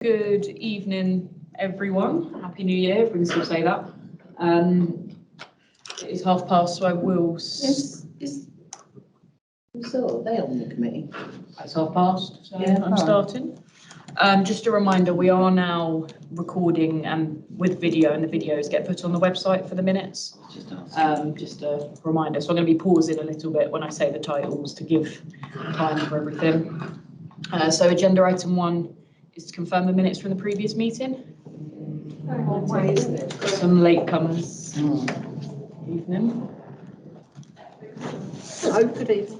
Good evening, everyone. Happy New Year, if we can still say that. It is past, so I will... So are they on the committee? It's past, so Yeah, I'm starting. Just a reminder, we are now recording and with video, and the videos get put on the website for the minutes. Just a reminder. So I'm going to be pausing a little bit when I say the titles to give time for everything. So agenda item 1 is to confirm the minutes from the previous meeting. Some latecomers. Evening. Hello, good evening.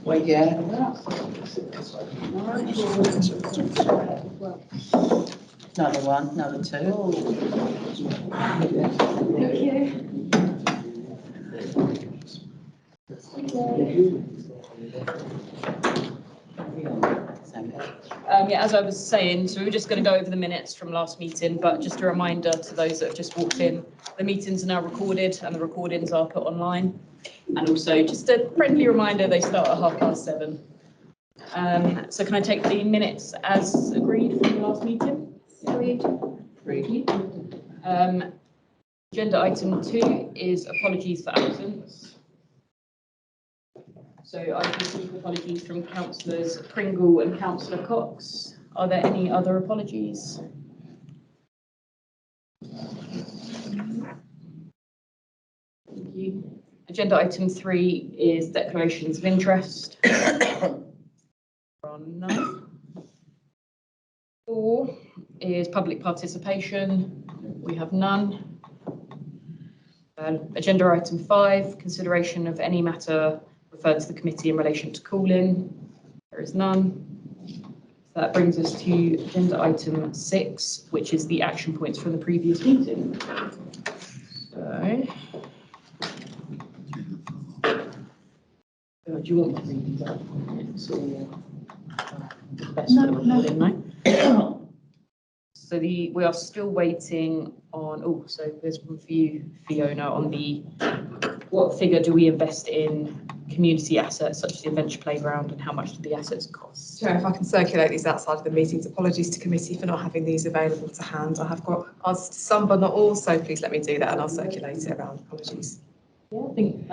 Wait, yeah. Another one, another two. Thank you. Yeah, as I was saying, so we were just going to go over the minutes from last meeting, but just a reminder to those that have just walked in, the meetings are now recorded and the recordings are put online. And also just a friendly reminder, they start at 7:30. So can I take the minutes as agreed from the last meeting? Agreed. Agenda item 2 is apologies for absence. So I've received apologies from councillors Pringle and councillor Cox. Are there any other apologies? Thank you. Agenda item 3 is declarations of interest. None. 4 is public participation. We have none. Agenda item 5, consideration of any matter referred to the committee in relation to calling. There is none. So that brings us to agenda item 6, which is the action points from the previous meeting. So, do you want to read these out? No. So we are still waiting on, so there's one for you, Fiona, on the what figure do we invest in community assets such as the adventure playground and how much do the assets cost? Sure, if I can circulate these outside of the meetings. Apologies to committee for not having these available to hand. I have got answers to some but not all, so please let me do that and I'll circulate it around. Apologies. Yeah, I think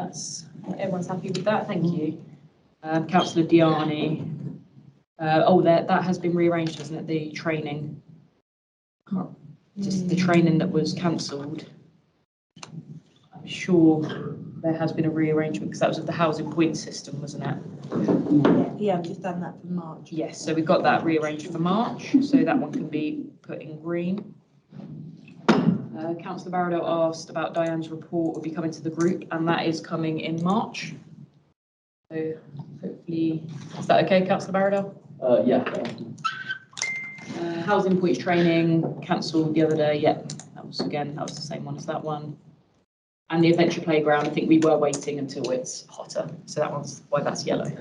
everyone's happy with that. Thank you. Councillor Diani. That has been rearranged, hasn't it? The training. Just the training that was cancelled. I'm sure there has been a rearrangement because that was with the housing point system, wasn't it? Yeah, I've just done that for March. Yes, so we've got that rearranged for March, so that one can be put in green. Councillor Barrow asked about Diane's report will be coming to the group, and that is coming in March. So hopefully, is that okay, Councillor Barrow? Yeah. Housing points training cancelled the other day. Yeah, that was the same one as that one. And the adventure playground, I think we were waiting until it's hotter, so that one's why that's yellow.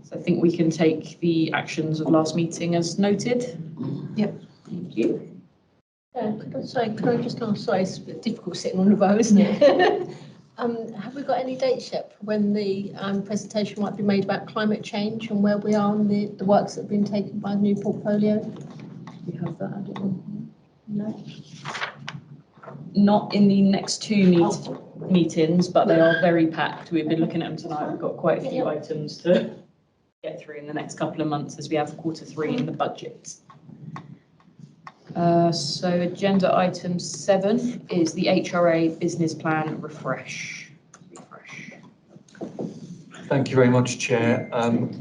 So I think we can take the actions of last meeting as noted. Yep. Thank you. Could I just ask, it's a bit difficult sitting on the row, isn't it? Have we got any dates yet for when the presentation might be made about climate change and where we are on the works that have been taken by the new portfolio? Do you have that? I don't know. No? Not in the next 2 meetings, but they are very packed. We've been looking at them tonight. We've got quite a few items to get through in the next couple of months as we have Q3 in the budget. So agenda item 7 is the HRA business plan refresh. Thank you very much, Chair.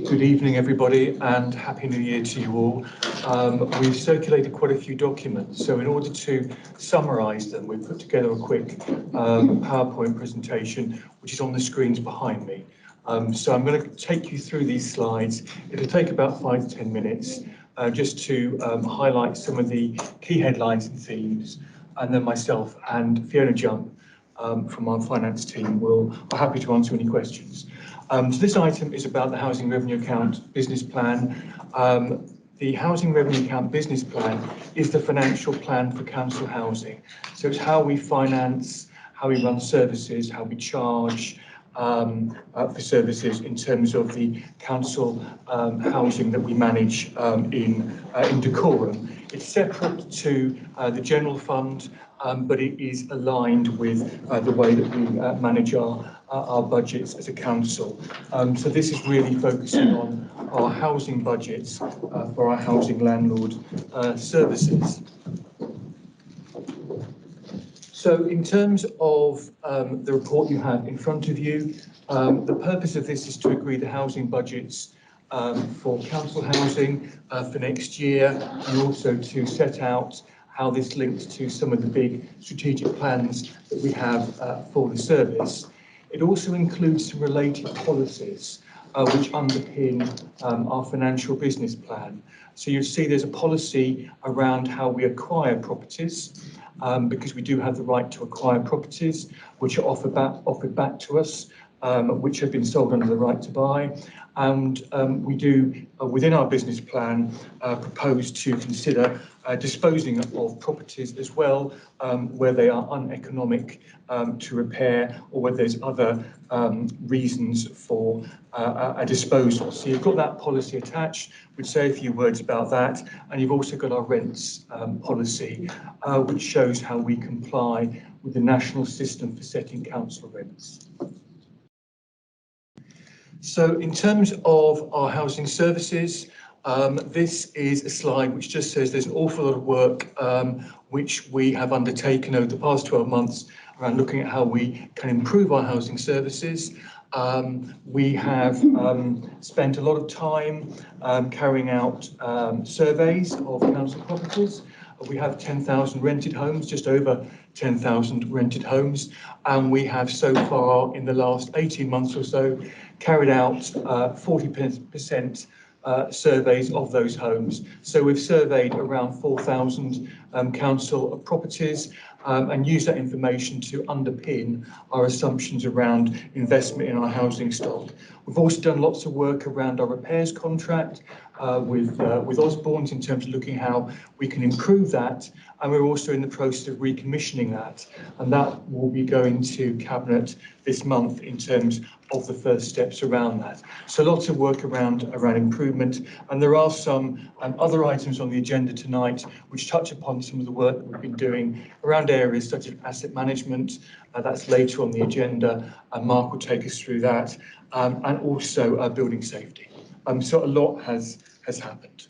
Good evening, everybody, and Happy New Year to you all. We've circulated quite a few documents, so in order to summarise them, we've put together a quick PowerPoint presentation, which is on the screens behind me. So I'm going to take you through these slides. It'll take about 5 to 10 minutes. Just to highlight some of the key headlines and themes, and then myself and Fiona Jump from our finance team are happy to answer any questions. So this item is about the Housing Revenue Account Business Plan. The Housing Revenue Account Business Plan is the financial plan for council housing. So it's how we finance, how we run services, how we charge, for services in terms of the council housing that we manage in Decorum. It's separate to the general fund, but it is aligned with the way that we manage our budgets as a council. So this is really focusing on our housing budgets for our housing landlord services. So in terms of the report you have in front of you, the purpose of this is to agree the housing budgets for council housing for next year, and also to set out how this links to some of the big strategic plans that we have for the service. It also includes some related policies which underpin our financial business plan. So you'll see there's a policy around how we acquire properties, because we do have the right to acquire properties which are offered back to us, which have been sold under the right to buy. And we do, within our business plan, propose to consider disposing of properties as well, where they are uneconomic to repair, or where there's other reasons for a disposal. So you've got that policy attached. We'd say a few words about that. And you've also got our rents policy, which shows how we comply with the national system for setting council rents. So in terms of our housing services, this is a slide which just says there's an awful lot of work which we have undertaken over the past 12 months around looking at how we can improve our housing services. We have spent a lot of time carrying out surveys of council properties. We have 10,000 rented homes, just over 10,000 rented homes, and we have so far in the last 18 months or so carried out 40% surveys of those homes. So we've surveyed around 4,000 council properties and used that information to underpin our assumptions around investment in our housing stock. We've also done lots of work around our repairs contract with Osborne's in terms of looking how we can improve that, and we're also in the process of recommissioning that, and that will be going to Cabinet this month in terms of the first steps around that. So lots of work around improvement, and there are some other items on the agenda tonight which touch upon some of the work that we've been doing around areas such as asset management. That's later on the agenda, and Mark will take us through that, and also building safety. So a lot has happened.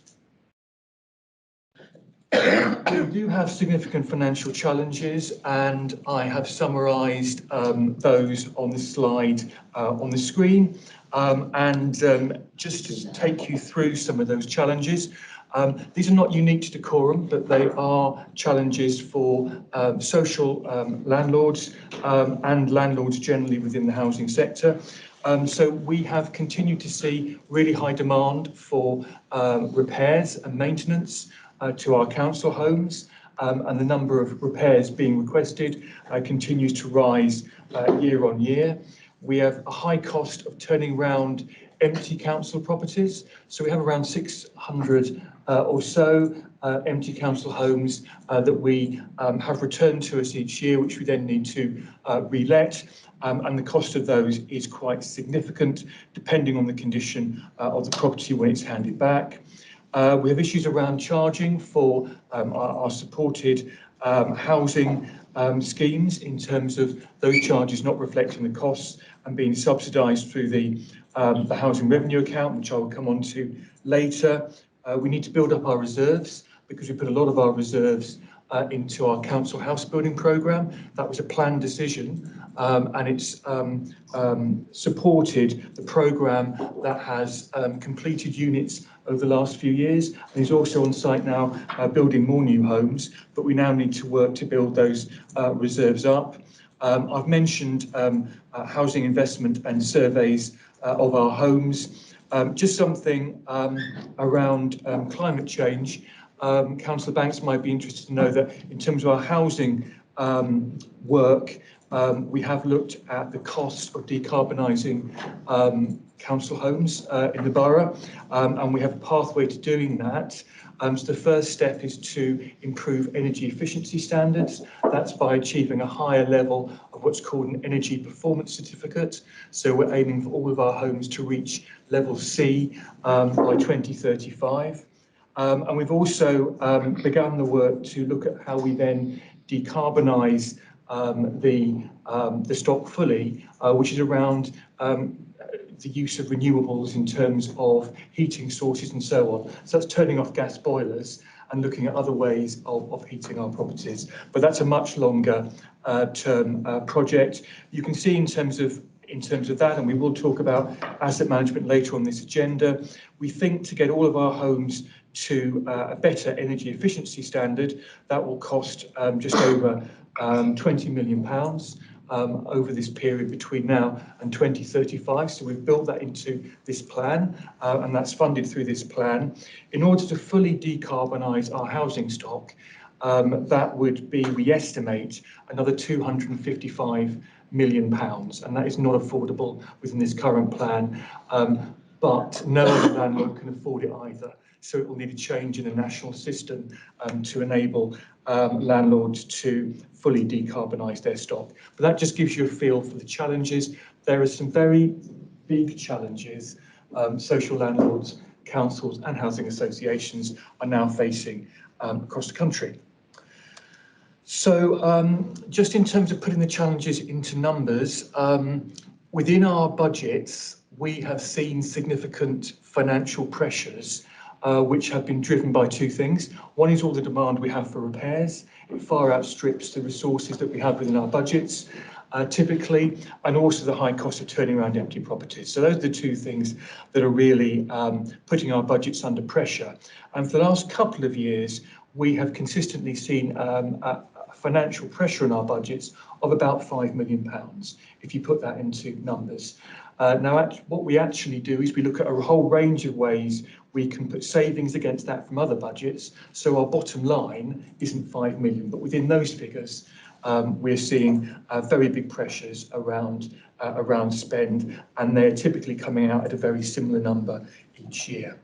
We do have significant financial challenges, and I have summarised those on the slide on the screen. Just to take you through some of those challenges, these are not unique to Decorum, but they are challenges for social landlords and landlords generally within the housing sector. So we have continued to see really high demand for repairs and maintenance to our council homes, and the number of repairs being requested continues to rise year on year. We have a high cost of turning around empty council properties, so we have around 600 or so empty council homes that we have returned to us each year, which we then need to re-let, and the cost of those is quite significant depending on the condition of the property when it's handed back. We have issues around charging for our supported housing schemes, in terms of those charges not reflecting the costs and being subsidised through the housing revenue account, which I will come on to later. We need to build up our reserves, because we put a lot of our reserves into our council house building programme. That was a planned decision, and it's supported the programme that has completed units over the last few years, and is also on site now building more new homes, but we now need to work to build those reserves up. I've mentioned housing investment and surveys of our homes. Just something around climate change. Councillor Banks might be interested to know that in terms of our housing work, we have looked at the cost of decarbonising council homes in the borough, and we have a pathway to doing that. So the first step is to improve energy efficiency standards. That's by achieving a higher level of what's called an energy performance certificate. So we're aiming for all of our homes to reach level C by 2035. And we've also begun the work to look at how we then decarbonise the stock fully, which is around the use of renewables in terms of heating sources and so on. So that's turning off gas boilers and looking at other ways of heating our properties. But that's a much longer term project. You can see in terms of that, and we will talk about asset management later on this agenda, we think to get all of our homes to a better energy efficiency standard, that will cost just over £20 million over this period between now and 2035. So we've built that into this plan, and that's funded through this plan. In order to fully decarbonise our housing stock, that would be, we estimate, another £255 million, and that is not affordable within this current plan, but no other landlord can afford it either. So it will need a change in the national system to enable landlords to fully decarbonise their stock. But that just gives you a feel for the challenges. There are some very big challenges social landlords, councils and housing associations are now facing across the country. So just in terms of putting the challenges into numbers, within our budgets, we have seen significant financial pressures which have been driven by two things. One is all the demand we have for repairs. It far outstrips the resources that we have within our budgets, typically, and also the high cost of turning around empty properties. So those are the two things that are really putting our budgets under pressure. And for the last couple of years, we have consistently seen a financial pressure in our budgets of about £5 million, if you put that into numbers. Now, what we actually do is we look at a whole range of ways we can put savings against that from other budgets. So our bottom line isn't 5 million, but within those figures, we're seeing very big pressures around spend, and they're typically coming out at a very similar number each year.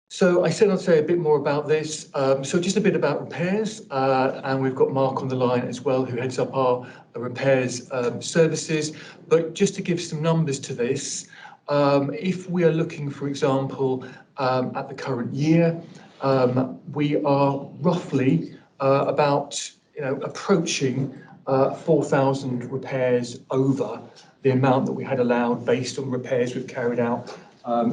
So I said I'd say a bit more about this. So just a bit about repairs, and we've got Mark on the line as well, who heads up our repairs services. But just to give some numbers to this, if we are looking, for example, at the current year, we are roughly about approaching 4,000 repairs over the amount that we had allowed based on repairs we've carried out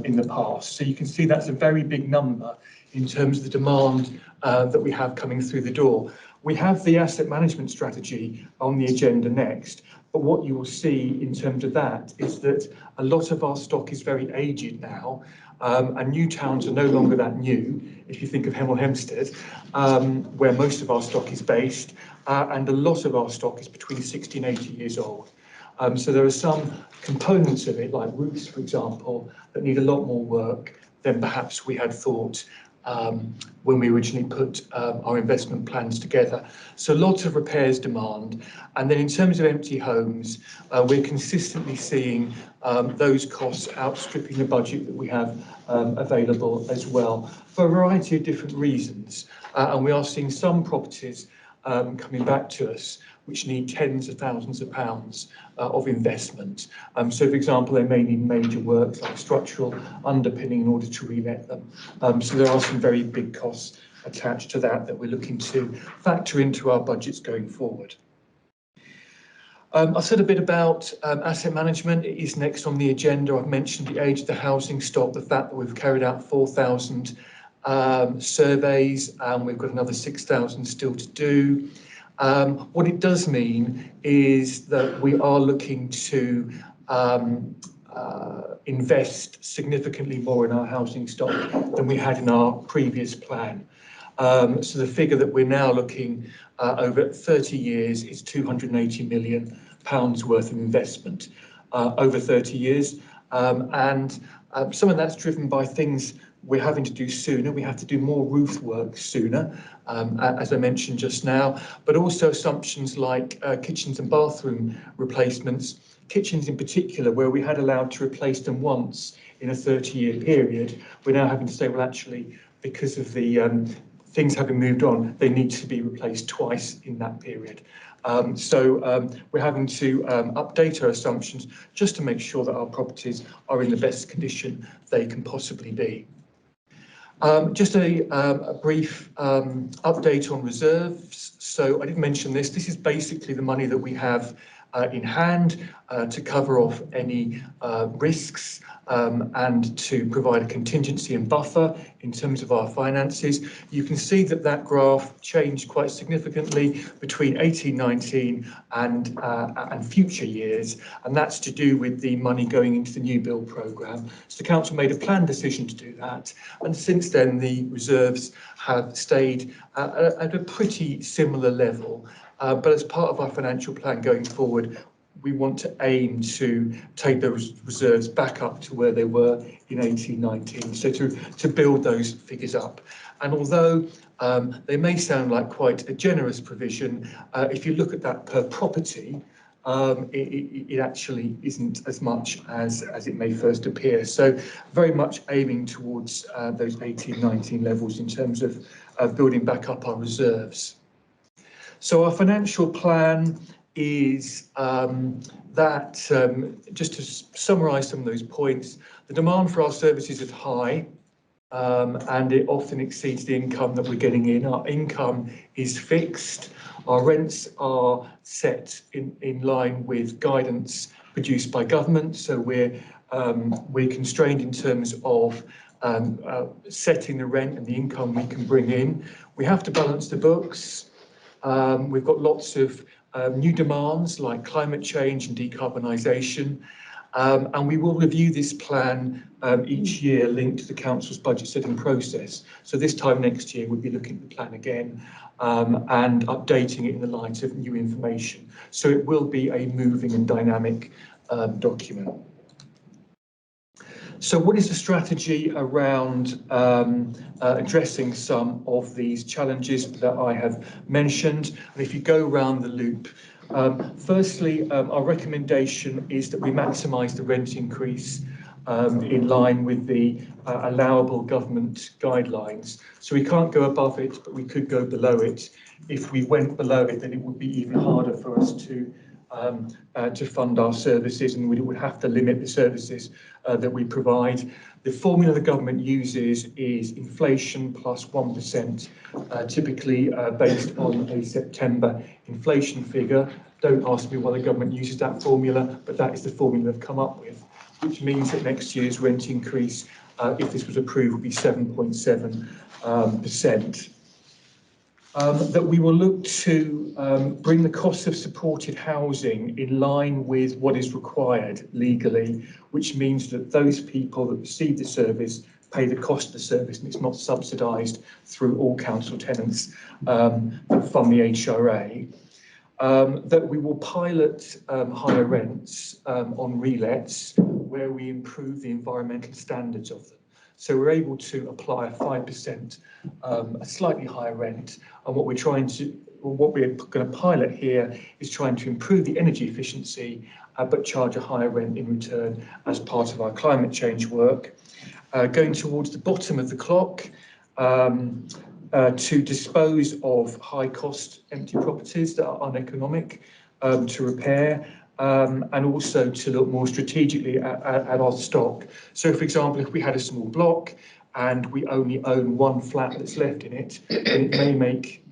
in the past. So you can see that's a very big number in terms of the demand that we have coming through the door. We have the asset management strategy on the agenda next, but what you will see in terms of that is that a lot of our stock is very aged now, and new towns are no longer that new. If you think of Hemel Hempstead, where most of our stock is based, and a lot of our stock is between 60 and 80 years old. So there are some components of it, like roofs, for example, that need a lot more work than perhaps we had thought when we originally put our investment plans together. So lots of repairs demand. And then in terms of empty homes, we're consistently seeing those costs outstripping the budget that we have available as well, for a variety of different reasons. And we are seeing some properties coming back to us which need tens of thousands of pounds of investment. So, for example, they may need major works like structural underpinning in order to re-let them. So there are some very big costs attached to that we're looking to factor into our budgets going forward. I said a bit about asset management. It is next on the agenda. I've mentioned the age of the housing stock, the fact that we've carried out 4,000 surveys, and we've got another 6,000 still to do. What it does mean is that we are looking to invest significantly more in our housing stock than we had in our previous plan. So the figure that we're now looking over 30 years is £280 million worth of investment over 30 years. And some of that's driven by things we're having to do sooner. We have to do more roof work sooner, as I mentioned just now, but also assumptions like kitchens and bathroom replacements kitchens in particular, where we had allowed to replace them once in a 30-year period, we're now having to say, well, actually, because of the things having moved on, they need to be replaced twice in that period. We're having to update our assumptions just to make sure that our properties are in the best condition they can possibly be. Just a brief update on reserves. So I did mention this. This is basically the money that we have in hand to cover off any risks and to provide a contingency and buffer in terms of our finances. You can see that that graph changed quite significantly between 18-19 and future years, and that's to do with the money going into the new build programme. So the council made a planned decision to do that, and since then the reserves have stayed at a pretty similar level. But as part of our financial plan going forward, we want to aim to take those reserves back up to where they were in 18-19, so to build those figures up. And although they may sound like quite a generous provision, if you look at that per property, it actually isn't as much as it may first appear. So very much aiming towards those 18-19 levels in terms of building back up our reserves. So our financial plan is just to summarise some of those points, the demand for our services is high and it often exceeds the income that we're getting in. Our income is fixed, our rents are set in line with guidance produced by government, so we're constrained in terms of setting the rent and the income we can bring in. We have to balance the books. We've got lots of new demands like climate change and decarbonisation, and we will review this plan each year linked to the council's budget setting process. So this time next year we'll be looking at the plan again and updating it in the light of new information. So it will be a moving and dynamic document. So what is the strategy around addressing some of these challenges that I have mentioned? And if you go around the loop, firstly, our recommendation is that we maximise the rent increase in line with the allowable government guidelines. So we can't go above it, but we could go below it. If we went below it, then it would be even harder for us to fund our services, and we would have to limit the services that we provide. The formula the government uses is inflation plus 1%, typically based on a September inflation figure. Don't ask me why the government uses that formula, but that is the formula they've come up with, which means that next year's rent increase, if this was approved, would be 7.7%. That we will look to bring the cost of supported housing in line with what is required legally, which means that those people that receive the service pay the cost of the service, and it's not subsidised through all council tenants that fund the HRA. That we will pilot higher rents on relets where we improve the environmental standards of them. So we're able to apply a 5%, a slightly higher rent, and what we're going to pilot here is trying to improve the energy efficiency, but charge a higher rent in return as part of our climate change work. Going towards the bottom of the clock, to dispose of high-cost empty properties that are uneconomic to repair. And also to look more strategically at our stock. So, for example, if we had a small block and we only own one flat that's left in it, then it may make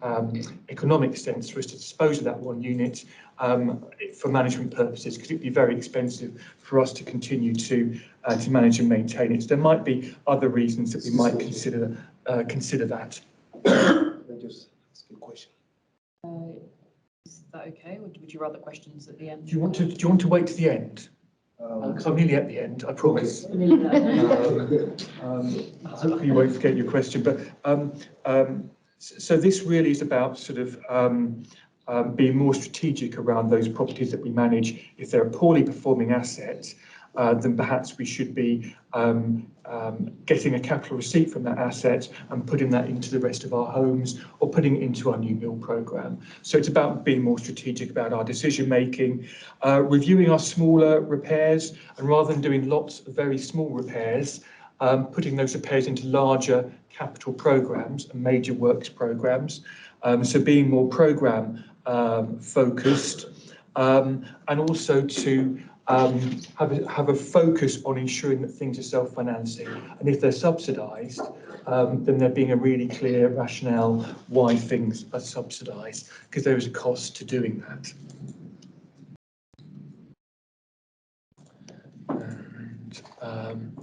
economic sense for us to dispose of that one unit for management purposes, because it'd be very expensive for us to continue to manage and maintain it. So there might be other reasons that we might consider that. Just ask a question. Is that okay, or would you rather questions at the end? Do you want to wait to the end? Because I'm nearly at the end, I promise. Hopefully you won't forget your question. But so this really is about sort of being more strategic around those properties that we manage. If they're a poorly performing asset, then perhaps we should be getting a capital receipt from that asset and putting that into the rest of our homes or putting it into our new build programme. So it's about being more strategic about our decision making, reviewing our smaller repairs, and rather than doing lots of very small repairs, putting those repairs into larger capital programmes and major works programmes. So being more programme focused, and also to have a focus on ensuring that things are self-financing, and if they're subsidised, then there being a really clear rationale why things are subsidised, because there is a cost to doing that. And,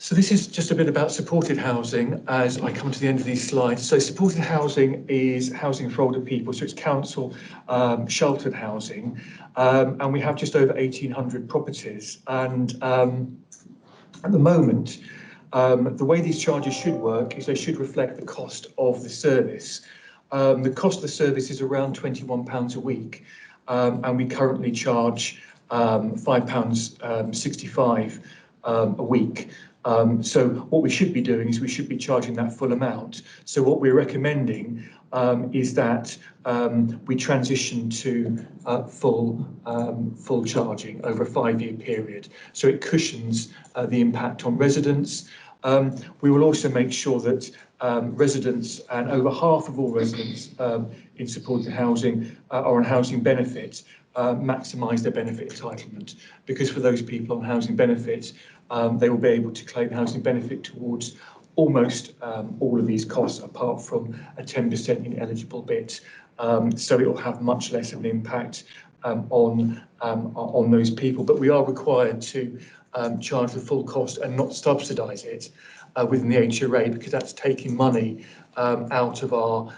so this is just a bit about supported housing as I come to the end of these slides. So supported housing is housing for older people, so it's council sheltered housing, and we have just over 1,800 properties. And at the moment, the way these charges should work is they should reflect the cost of the service. The cost of the service is around £21 a week, and we currently charge £5.65 a week. So what we should be doing is we should be charging that full amount. So what we're recommending is that we transition to full charging over a 5-year period. So it cushions the impact on residents. We will also make sure that residents, and over half of all residents in supported housing are on housing benefit, maximise their benefit entitlement, because for those people on housing benefit, they will be able to claim housing benefit towards almost all of these costs, apart from a 10% ineligible bit. So it will have much less of an impact on those people. But we are required to charge the full cost and not subsidise it within the HRA, because that's taking money out of our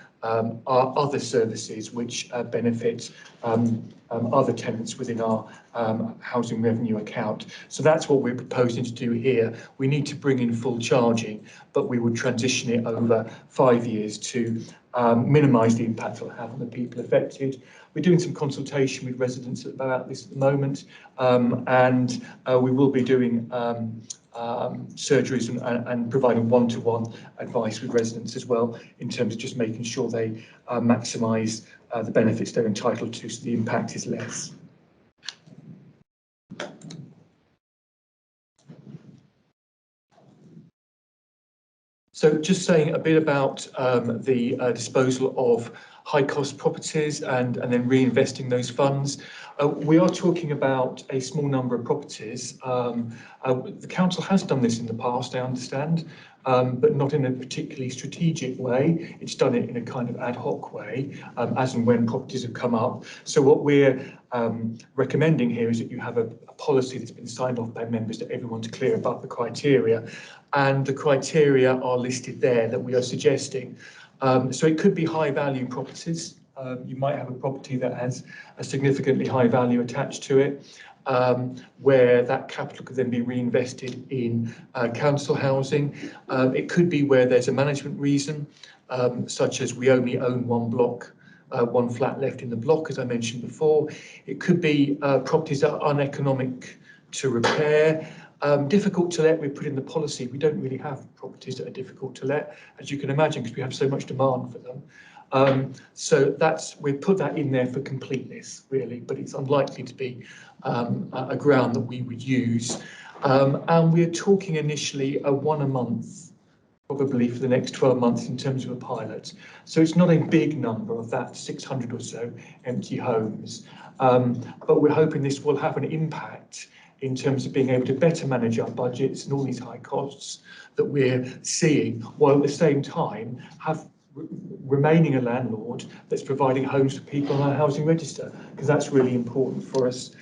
other services which benefit other tenants within our housing revenue account. So that's what we're proposing to do here. We need to bring in full charging, but we would transition it over 5 years to minimise the impact it'll have on the people affected. We're doing some consultation with residents about this at the moment, and we will be doing surgeries and providing one-to-one advice with residents as well, in terms of just making sure they maximise the benefits they're entitled to, so the impact is less. So just saying a bit about the disposal of high-cost properties and then reinvesting those funds. We are talking about a small number of properties. The council has done this in the past, I understand, but not in a particularly strategic way. It's done it in a kind of ad hoc way, as and when properties have come up. So what we're recommending here is that you have a policy that's been signed off by members, that everyone's clear about the criteria. And the criteria are listed there that we are suggesting. So it could be high value properties. You might have a property that has a significantly high value attached to it, where that capital could then be reinvested in council housing. It could be where there's a management reason, such as we only own one block, one flat left in the block, as I mentioned before. It could be properties that are uneconomic to repair. Difficult to let, we put in the policy. We don't really have properties that are difficult to let, as you can imagine, because we have so much demand for them. So we put that in there for completeness, really, but it's unlikely to be a ground that we would use. And we're talking initially one a month, probably for the next 12 months in terms of a pilot. So it's not a big number of that 600 or so empty homes, but we're hoping this will have an impact in terms of being able to better manage our budgets and all these high costs that we're seeing, while at the same time remaining a landlord that's providing homes for people on our housing register, because that's really important for us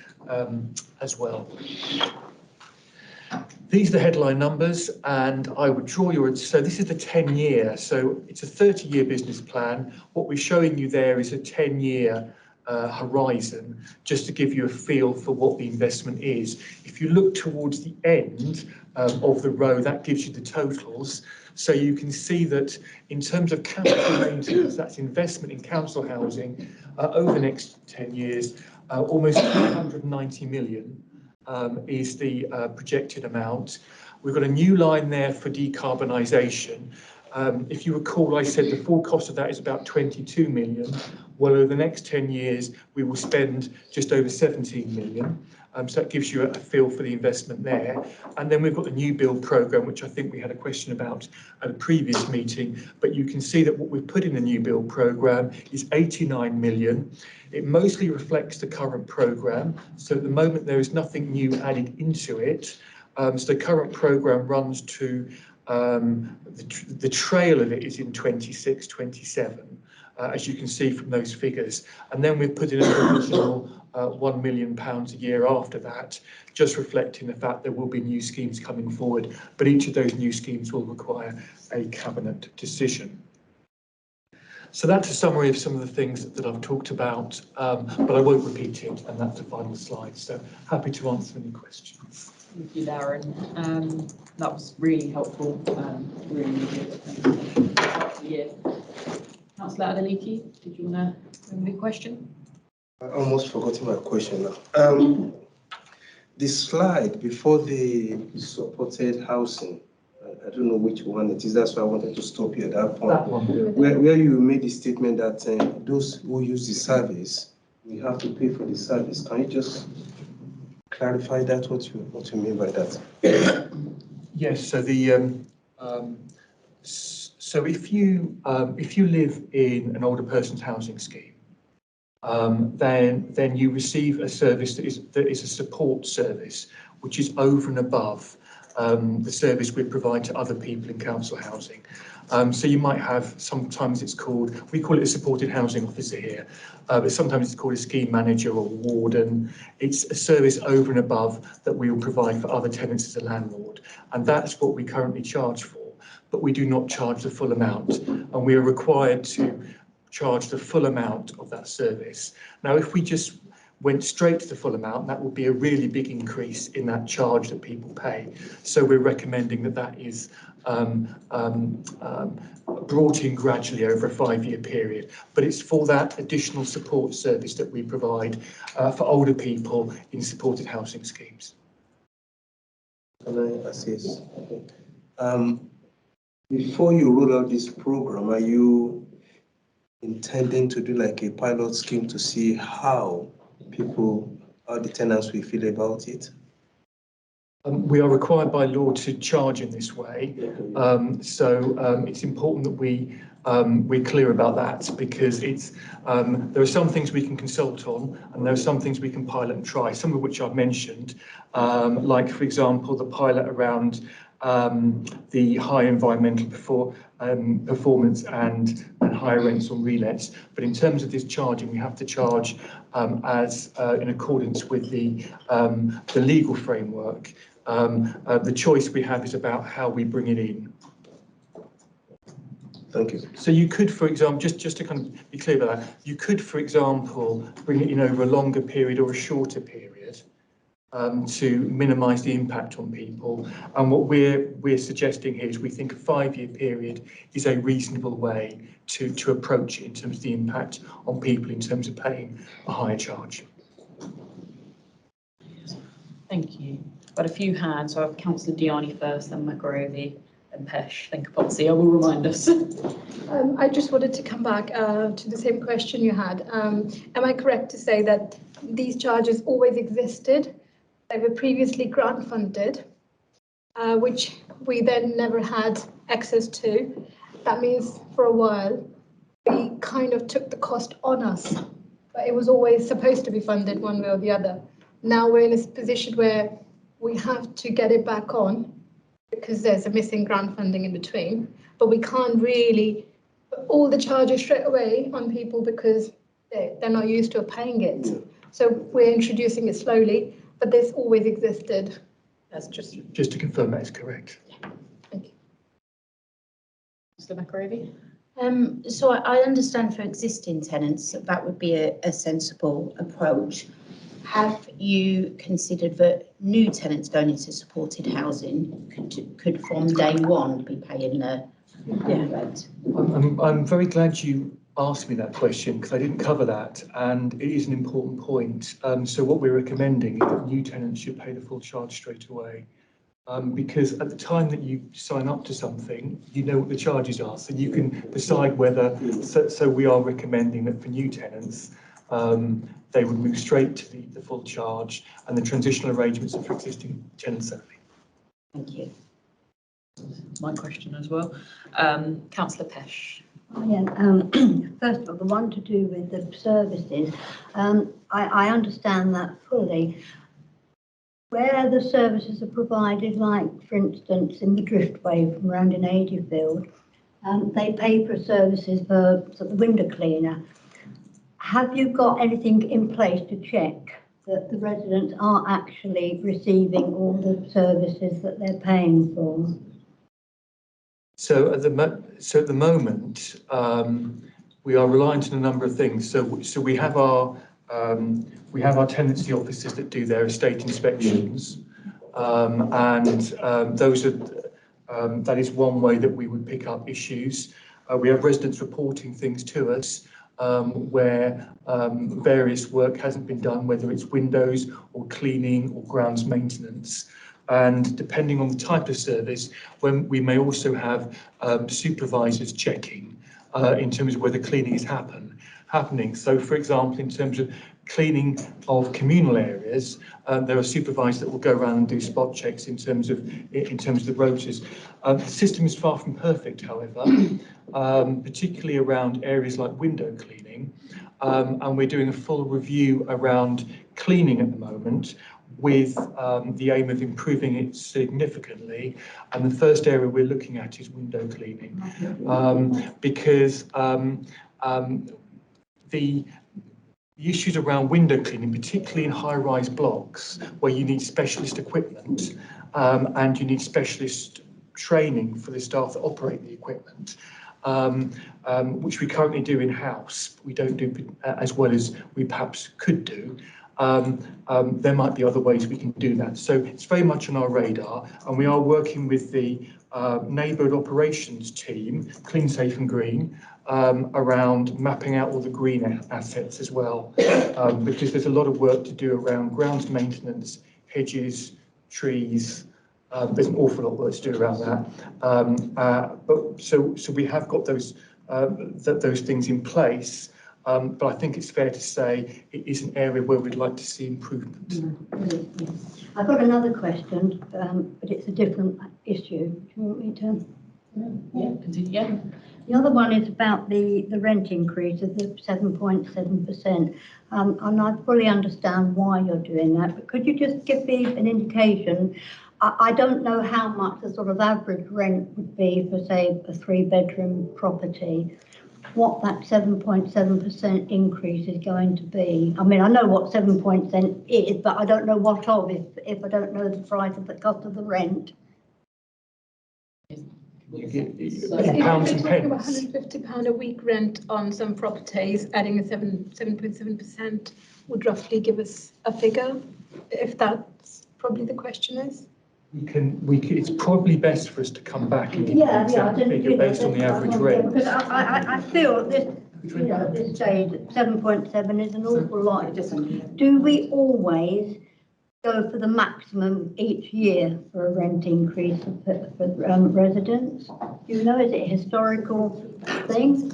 as well. These are the headline numbers, and I would draw so this is the 10-year, so it's a 30-year business plan. What we're showing you there is a 10-year horizon, just to give you a feel for what the investment is. If you look towards the end of the row, that gives you the totals. So you can see that in terms of capital maintenance, that's investment in council housing, over the next 10 years, almost 390 million is the projected amount. We've got a new line there for decarbonisation. If you recall, I said the full cost of that is about 22 million. Well, over the next 10 years, we will spend just over 17 million. So that gives you a feel for the investment there. And then we've got the new build programme, which I think we had a question about at a previous meeting. But you can see that what we've put in the new build programme is 89 million. It mostly reflects the current programme. So at the moment, there is nothing new added into it. So the current programme runs to, the trail of it is in 26, 27. As you can see from those figures. And then we've put in an additional £1 million a year after that, just reflecting the fact there will be new schemes coming forward, but each of those new schemes will require a cabinet decision. So that's a summary of some of the things that I've talked about, but I won't repeat it, and that's the final slide. So happy to answer any questions. Thank you, Darren. That was really helpful, really good. Thank you. Councillor Adeleke, did you want to bring the question? I almost forgot my question now. The slide before the supported housing, I don't know which one it is, that's why I wanted to stop you at that point. That one. Where you made the statement that those who use the service, we have to pay for the service. Can you just clarify that, what you mean by that? Yes, so the so if you live in an older person's housing scheme, then you receive a service that is a support service, which is over and above the service we provide to other people in council housing. So you might have, sometimes it's called, we call it a supported housing officer here, but sometimes it's called a scheme manager or warden. It's a service over and above that we will provide for other tenants as a landlord. And that's what we currently charge for, but we do not charge the full amount. And we are required to charge the full amount of that service. Now, if we just went straight to the full amount, that would be a really big increase in that charge that people pay. So we're recommending that that is brought in gradually over a 5-year period. But it's for that additional support service that we provide for older people in supported housing schemes. Can I assist? Okay. Before you roll out this program, are you intending to do like a pilot scheme to see how the tenants will feel about it? We are required by law to charge in this way, so it's important that we're clear about that, because it's there are some things we can consult on, and there are some things we can pilot and try, some of which I've mentioned, like, for example, the pilot around the high environmental performance and higher rents on relets. But in terms of this charging, we have to charge as in accordance with the legal framework. The choice we have is about how we bring it in. Thank you. So you could, for example, just to kind of be clear about that, you could, for example, bring it in over a longer period or a shorter period to minimise the impact on people. And what we're suggesting here is we think a 5-year period is a reasonable way to approach it in terms of the impact on people in terms of paying a higher charge. Thank you. Got a few hands, so I have Councillor Diani first, then McGrovey, and Pesh. Then Kapotsi. I will remind us. I just wanted to come back to the same question you had. Am I correct to say that these charges always existed? They were previously grant funded, which we then never had access to. That means for a while, we kind of took the cost on us, but it was always supposed to be funded one way or the other. Now we're in a position where we have to get it back on because there's a missing grant funding in between, but we can't really put all the charges straight away on people because they're not used to paying it. So we're introducing it slowly, but this always existed. That's just to confirm that is correct. Thank you. Mr. McGrovey. So I understand for existing tenants that would be a sensible approach. Have you considered that new tenants going into supported housing could from day one be paying the rent? I'm very glad you asked me that question, because I didn't cover that, and it is an important point. So what we're recommending is that new tenants should pay the full charge straight away. because at the time that you sign up to something, you know what the charges are, so you can decide whether, so we are recommending that for new tenants, they would move straight to the full charge, and the transitional arrangements are for existing tenants only. Thank you. My question as well. Councillor Pesh. Oh, yeah. First of all, the one to do with the services, I understand that fully. Where the services are provided, like for instance in the Driftway from around in Adeyfield, they pay for services for sort of the window cleaner. Have you got anything in place to check that the residents are actually receiving all the services that they're paying for? So at the moment, we are reliant on a number of things. So we have our tenancy officers that do their estate inspections, those are that is one way that we would pick up issues. We have residents reporting things to us where various work hasn't been done, whether it's windows or cleaning or grounds maintenance. And depending on the type of service, when we may also have supervisors checking in terms of whether cleaning is happening. So, for example, in terms of cleaning of communal areas, there are supervisors that will go around and do spot checks in terms of the rotas. The system is far from perfect, however, particularly around areas like window cleaning, and we're doing a full review around cleaning at the moment, with the aim of improving it significantly. And the first area we're looking at is window cleaning, because the issues around window cleaning, particularly in high-rise blocks where you need specialist equipment and you need specialist training for the staff that operate the equipment, which we currently do in-house. We don't do as well as we perhaps could do. There might be other ways we can do that. So it's very much on our radar, and we are working with the neighbourhood operations team, Clean, Safe and Green, around mapping out all the green assets as well, because there's a lot of work to do around grounds maintenance, hedges, trees. There's an awful lot of work to do around that. But so we have got those things in place. But I think it's fair to say it is an area where we'd like to see improvement. I've got another question, but it's a different issue. Do you want me to? Yeah, continue. Yeah. The other one is about the rent increase of the 7.7%. And I fully understand why you're doing that, but could you just give me an indication? I don't know how much the sort of average rent would be for, say, a 3-bedroom property. What that 7.7% increase is going to be. I mean, I know what 7% is, but I don't know what of if I don't know the price of the cost of the rent. You get If pounds and we're talking about pence. £150 a week rent on some properties, adding a 7.7% would roughly give us a figure, if that's probably the question is. It's probably best for us to come back and give you an Yeah, exact figure based on the average rent. Because I feel at this, at this stage, 7.7 is an awful lot. Do we always go for the maximum each year for a rent increase for residents? Do you know, is it a historical thing?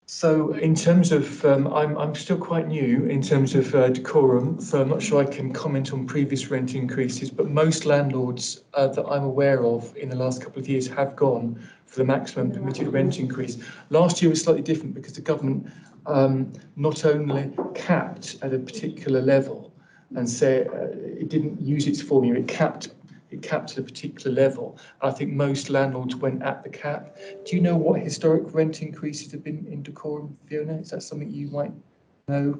So in terms of, I'm still quite new in terms of decorum, so I'm not sure I can comment on previous rent increases, but most landlords that I'm aware of in the last couple of years have gone for the maximum permitted rent increase. Last year was slightly different because the government not only capped at a particular level and said it didn't use its formula, it capped at a particular level. I think most landlords went at the cap. Do you know what historic rent increases have been in decorum, Fiona? Is that something you might know?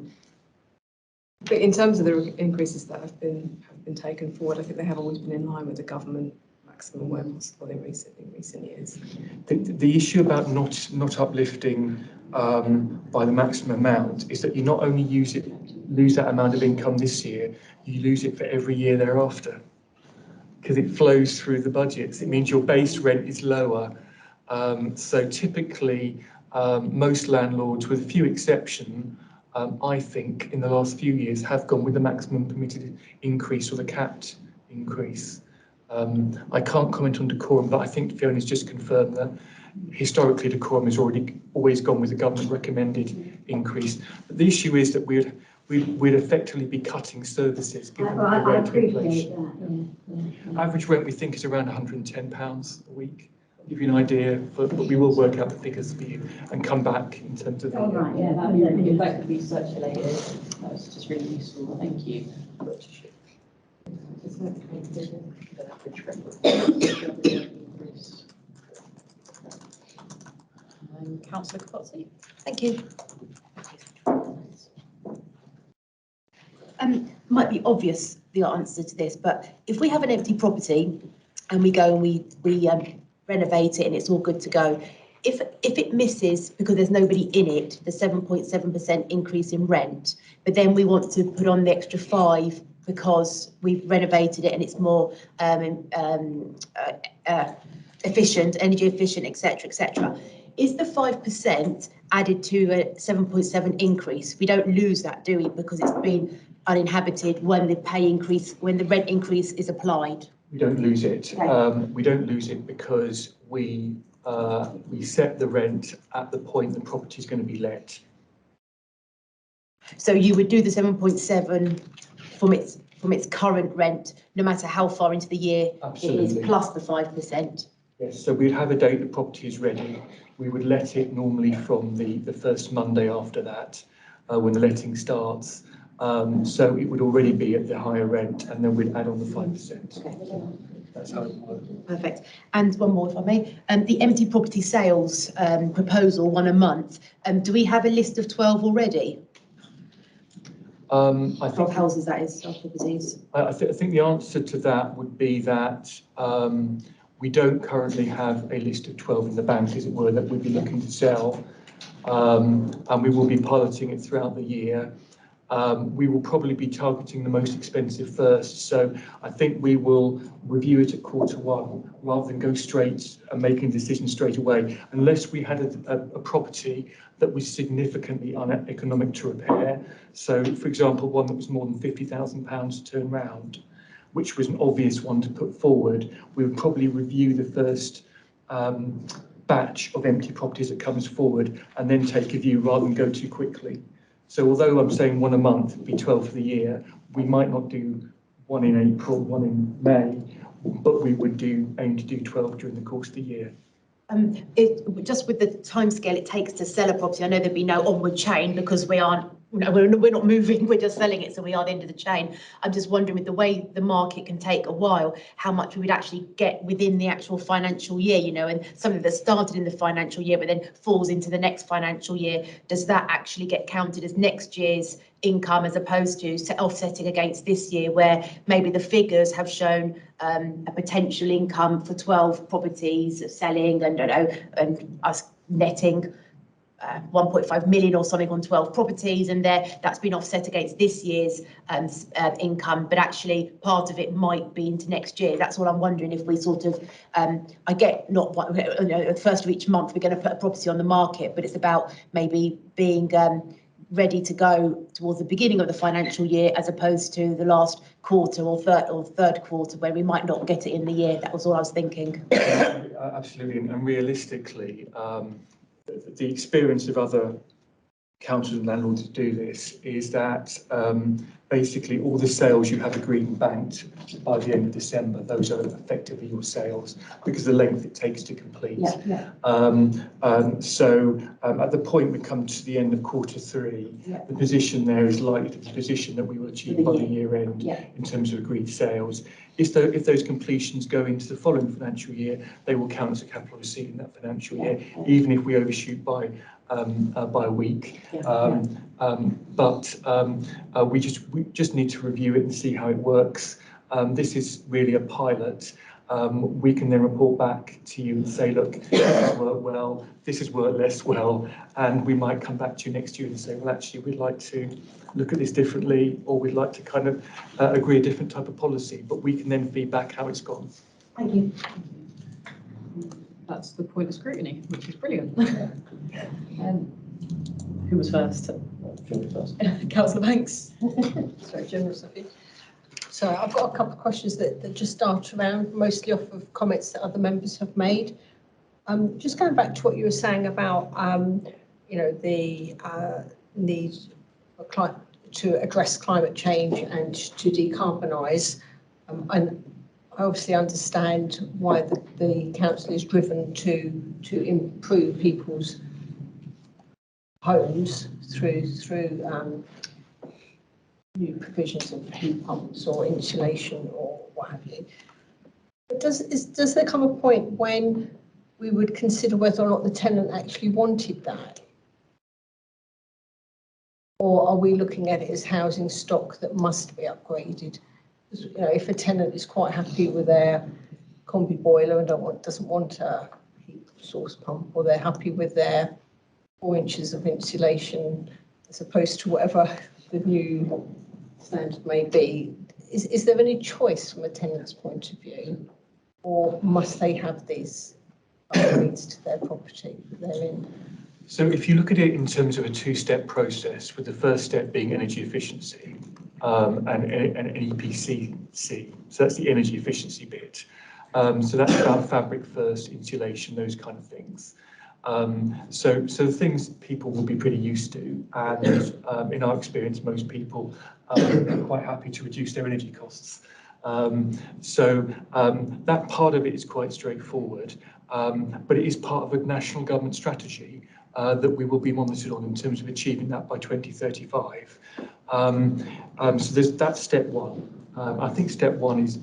But in terms of the increases that have been taken forward, I think they have always been in line with the government maximum where possible in recent years. The issue about not uplifting by the maximum amount is that you not only lose that amount of income this year, you lose it for every year thereafter, because it flows through the budgets. It means your base rent is lower. So typically, most landlords, with a few exceptions, I think in the last few years have gone with the maximum permitted increase or the capped increase. I can't comment on decorum, but I think Fiona's just confirmed that historically decorum has always gone with the government recommended increase. But the issue is that we'd effectively be cutting services given the I rate of appreciate inflation. that. Average rent we think is around £110 a week. Give you an idea, but we will work out the figures for you and come back in terms of the. All right, Yeah, if that could be circulated, that's just really useful, thank you. Councillor Capozzi. Thank you. Might be obvious the answer to this, but if we have an empty property and we go and we renovate it and it's all good to go, if it misses because there's nobody in it, the 7.7% increase in rent, but then we want to put on the extra 5 because we've renovated it and it's more efficient, energy efficient, etc., is the 5% added to a 7.7 increase? We don't lose that, do we? Because it's been uninhabited when the rent increase is applied. We don't lose it. Okay. We don't lose it because we set the rent at the point the property is going to be let. So you would do the 7.7 from its current rent, no matter how far into the year Absolutely. it is, plus the 5%. Yes, so we'd have a date the property is ready. We would let it normally from the first Monday after that, when the letting starts. So it would already be at the higher rent, and then we'd add on the 5%. Okay. That's how it works. Perfect. And one more, if I may. The empty property sales proposal, 1 a month. Do we have a list of 12 already? I think 12 houses, that is, of properties. I think the answer to that would be that we don't currently have a list of 12 in the bank, as it were, that we'd be looking to sell, and we will be piloting it throughout the year. We will probably be targeting the most expensive first, so I think we will review it at Q1 rather than go straight and making a decision straight away, unless we had a property that was significantly uneconomic to repair. So, for example, one that was more than £50,000 to turn round, which was an obvious one to put forward, we would probably review the first batch of empty properties that comes forward and then take a view rather than go too quickly. So although I'm saying 1 a month would be 12 for the year, we might not do 1 in April, 1 in May, but we would aim to do 12 during the course of the year. Just with the timescale it takes to sell a property, I know there'd be no onward chain because we're not moving, we're just selling it, so we are the end of the chain. I'm just wondering, with the way the market can take a while, how much we would actually get within the actual financial year, and something that started in the financial year but then falls into the next financial year. Does that actually get counted as next year's income as opposed to offsetting against this year, where maybe the figures have shown a potential income for 12 properties selling and us netting 1.5 million or something on 12 properties, and that's been offset against this year's income, but actually part of it might be into next year. That's all I'm wondering, if we sort of, I get not the first of each month we're going to put a property on the market, but it's about maybe being ready to go towards the beginning of the financial year as opposed to the last quarter or third quarter where we might not get it in the year. That was all I was thinking. Absolutely, and realistically, the experience of other councils and landlords to do this is that basically all the sales you have agreed and banked by the end of December, those are effectively your sales because of the length it takes to complete. So at the point we come to the end of Q3, the position there is likely to be the position that we will achieve by the year end in terms of agreed sales. If those completions go into the following financial year, they will count as a capital receipt in that financial year, even if we overshoot by a week. But we just need to review it and see how it works. This is really a pilot. We can then report back to you and say, look, this has worked well, this has worked less well, and we might come back to you next year and say, well, actually, we'd like to look at this differently, or we'd like to kind of agree a different type of policy, but we can then feed back how it's gone. Thank you. That's the point of scrutiny, which is brilliant. Who was first? Councillor Banks. Sorry, generous of you. Sorry, I've got a couple of questions that just start around, mostly off of comments that other members have made. Just going back to what you were saying about, the need for to address climate change and to decarbonise. And I obviously understand why the council is driven to improve people's homes through new provisions of heat pumps or insulation or what have you. But does there come a point when we would consider whether or not the tenant actually wanted that? Or are we looking at it as housing stock that must be upgraded? If a tenant is quite happy with their combi boiler and doesn't want a heat source pump, or they're happy with their 4 inches of insulation as opposed to whatever the new standard may be, is there any choice from a tenant's point of view, or must they have these upgrades to their property that they're in? So if you look at it in terms of a two-step process, with the first step being energy efficiency and an EPCC, so that's the energy efficiency bit. So that's about fabric first, insulation, those kind of things. So things people will be pretty used to, and in our experience, most people are quite happy to reduce their energy costs. That part of it is quite straightforward, but it is part of a national government strategy that we will be monitored on in terms of achieving that by 2035. So that's step one. I think step one is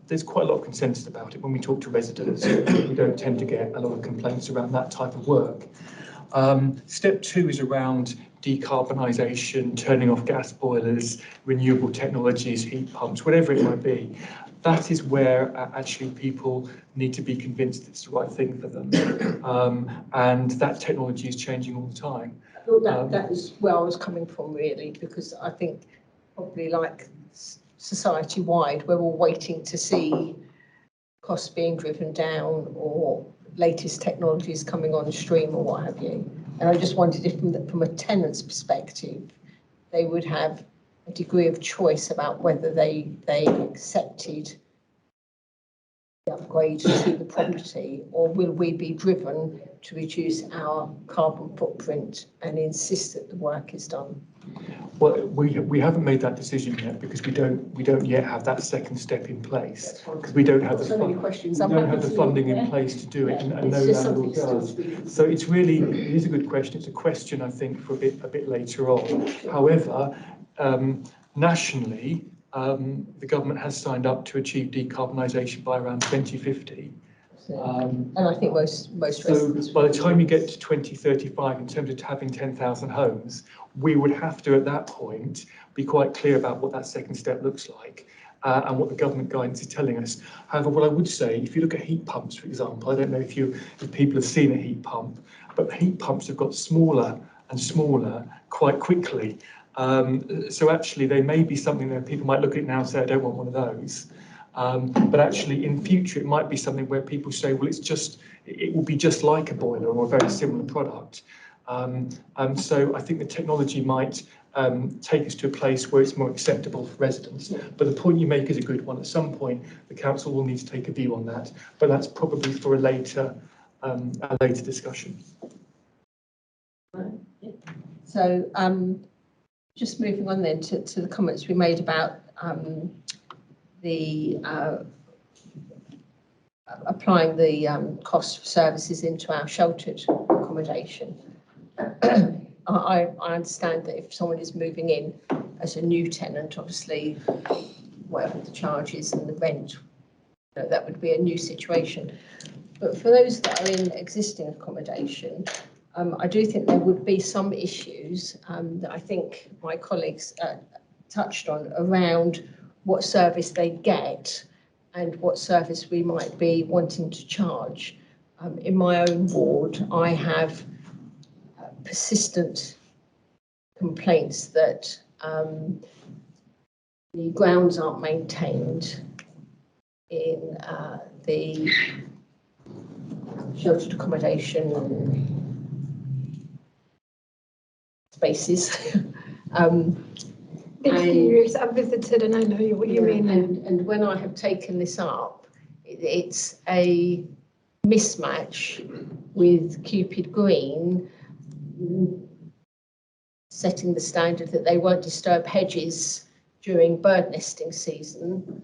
there's quite a lot of consensus about it. When we talk to residents, we don't tend to get a lot of complaints around that type of work. Step two is around decarbonisation, turning off gas boilers, renewable technologies, heat pumps, whatever it might be. That is where actually people need to be convinced it's the right thing for them. And that technology is changing all the time. That is where I was coming from, really, because I think probably like society-wide, we're all waiting to see costs being driven down or latest technologies coming on stream or what have you. And I just wondered if from a tenant's perspective, they would have a degree of choice about whether they accepted the upgrade to the property, or will we be driven to reduce our carbon footprint and insist that the work is done? Well, we haven't made that decision yet because we don't yet have that second step in place, because we don't have the funding in place to do it, and no landlord does. So it is a good question. It's a question I think for a bit later on. However, nationally, the government has signed up to achieve decarbonisation by around 2050. And I think most so by the time you get to 2035, in terms of having 10,000 homes, we would have to, at that point, be quite clear about what that second step looks like and what the government guidance is telling us. However, what I would say, if you look at heat pumps, for example, I don't know if people have seen a heat pump, but heat pumps have got smaller and smaller quite quickly. So actually, they may be something that people might look at now and say, I don't want one of those. But actually, in future, it might be something where people say, well, it will be just like a boiler or a very similar product. So I think the technology might take us to a place where it's more acceptable for residents. But the point you make is a good one. At some point, the council will need to take a view on that, but that's probably for a later discussion. So just moving on then to the comments we made about applying the cost of services into our sheltered accommodation. I understand that if someone is moving in as a new tenant, obviously, whatever the charges and the rent, that would be a new situation. But for those that are in existing accommodation, I do think there would be some issues that I think my colleagues touched on around what service they get and what service we might be wanting to charge. In my own ward, I have persistent complaints that the grounds aren't maintained in the sheltered accommodation spaces. experience. I've visited and I know what you mean. And when I have taken this up, it's a mismatch with Cupid Green setting the standard that they won't disturb hedges during bird nesting season,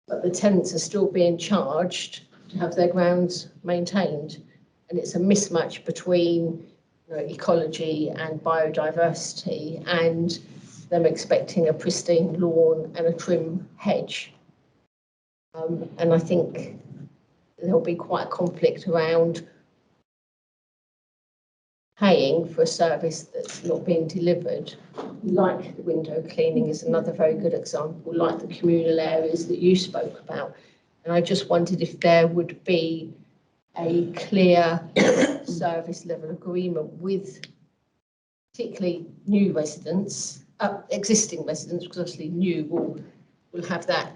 but the tenants are still being charged to have their grounds maintained. And it's a mismatch between ecology and biodiversity and them expecting a pristine lawn and a trim hedge. And I think there'll be quite a conflict around paying for a service that's not being delivered. Like the window cleaning is another very good example, like the communal areas that you spoke about. And I just wondered if there would be a clear service level agreement with particularly new residents, existing residents, because obviously new will have that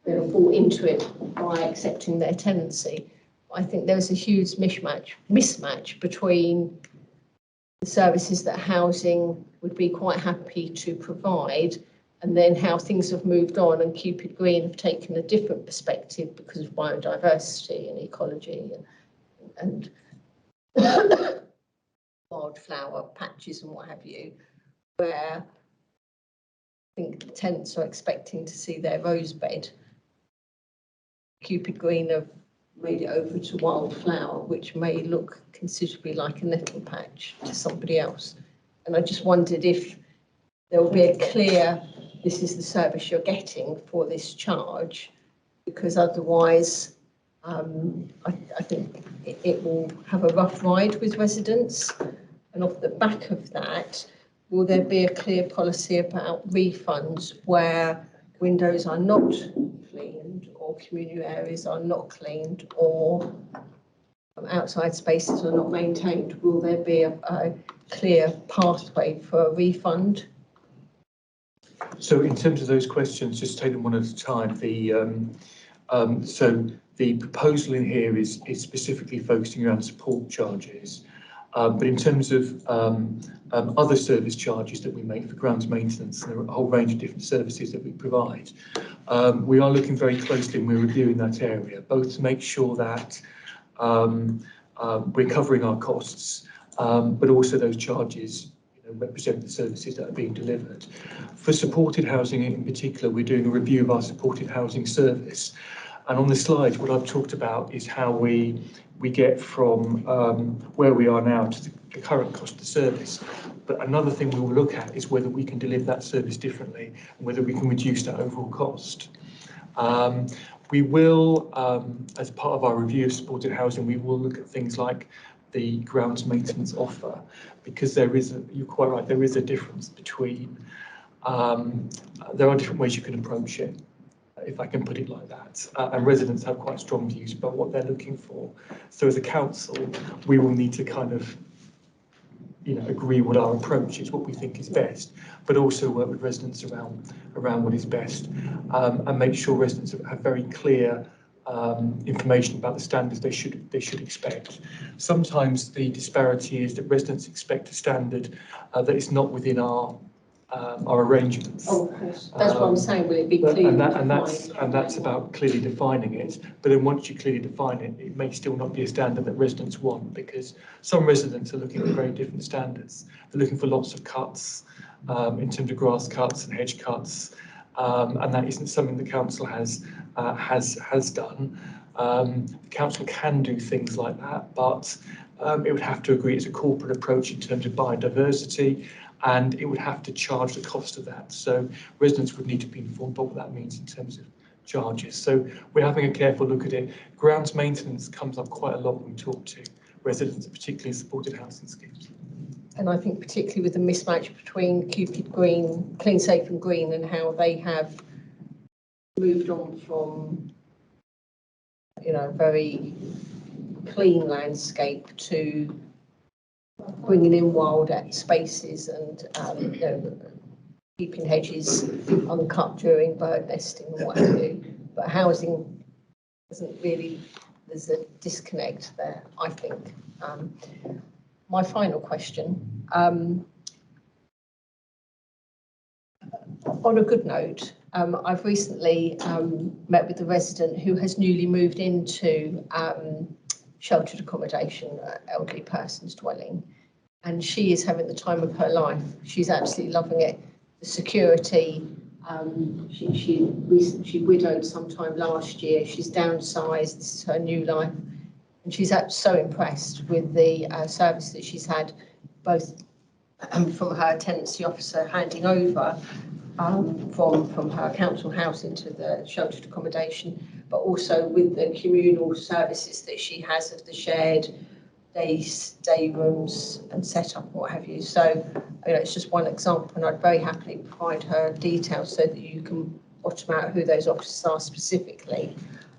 brought into it by accepting their tenancy. I think there's a huge mismatch between the services that housing would be quite happy to provide and then how things have moved on, and Cupid Green have taken a different perspective because of biodiversity and ecology and wildflower patches and what have you, where I think the tenants are expecting to see their rose bed. Cupid Green have made it over to wildflower, which may look considerably like a nettle patch to somebody else. And I just wondered if there will be a clear, this is the service you're getting for this charge, because otherwise I think it will have a rough ride with residents. And off the back of that, will there be a clear policy about refunds where windows are not cleaned or communal areas are not cleaned or outside spaces are not maintained? Will there be a clear pathway for a refund? So in terms of those questions, just take them one at a time. So the proposal in here is specifically focusing around support charges. But in terms of other service charges that we make for grounds maintenance, and there are a whole range of different services that we provide, we are looking very closely and we're reviewing that area, both to make sure that we're covering our costs, but also those charges represent the services that are being delivered. For supported housing in particular, we're doing a review of our supported housing service. And on the slide, what I've talked about is how we get from where we are now to the current cost of the service. But another thing we will look at is whether we can deliver that service differently and whether we can reduce that overall cost. We will, as part of our review of supported housing, we will look at things like the grounds maintenance offer, because you're quite right, there is a difference between, there are different ways you can approach it, if I can put it like that. And residents have quite strong views about what they're looking for. So as a council, we will need to kind of, agree what our approach is, what we think is best, but also work with residents around what is best, and make sure residents have very clear information about the standards they should expect. Sometimes the disparity is that residents expect a standard that is not within our arrangements. Oh, of course. That's what I'm saying. Will it be clear? And that's about clearly defining it. But then once you clearly define it, it may still not be a standard that residents want, because some residents are looking at very different standards. They're looking for lots of cuts in terms of grass cuts and hedge cuts, and that isn't something the council has done. The council can do things like that, but it would have to agree it's a corporate approach in terms of biodiversity, and it would have to charge the cost of that. So residents would need to be informed about what that means in terms of charges. So we're having a careful look at it. Grounds maintenance comes up quite a lot when we talk to residents, particularly in supported housing schemes. And I think particularly with the mismatch between Cupid Green, Clean, Safe and Green, and how they have moved on from, very clean landscape to bringing in wild spaces and keeping hedges uncut during bird nesting and what have you. But housing doesn't really, there's a disconnect there, I think. My final question, On a good note, I've recently met with a resident who has newly moved into sheltered accommodation, elderly person's dwelling, and she is having the time of her life. She's absolutely loving it. The security. She widowed sometime last year. She's downsized. This is her new life, and she's so impressed with the service that she's had, both from her tenancy officer handing over from her council house into the sheltered accommodation, but also with the communal services that she has of the shared day rooms and setup, what have you. So, it's just one example, and I'd very happily provide her details so that you can bottom out who those officers are specifically.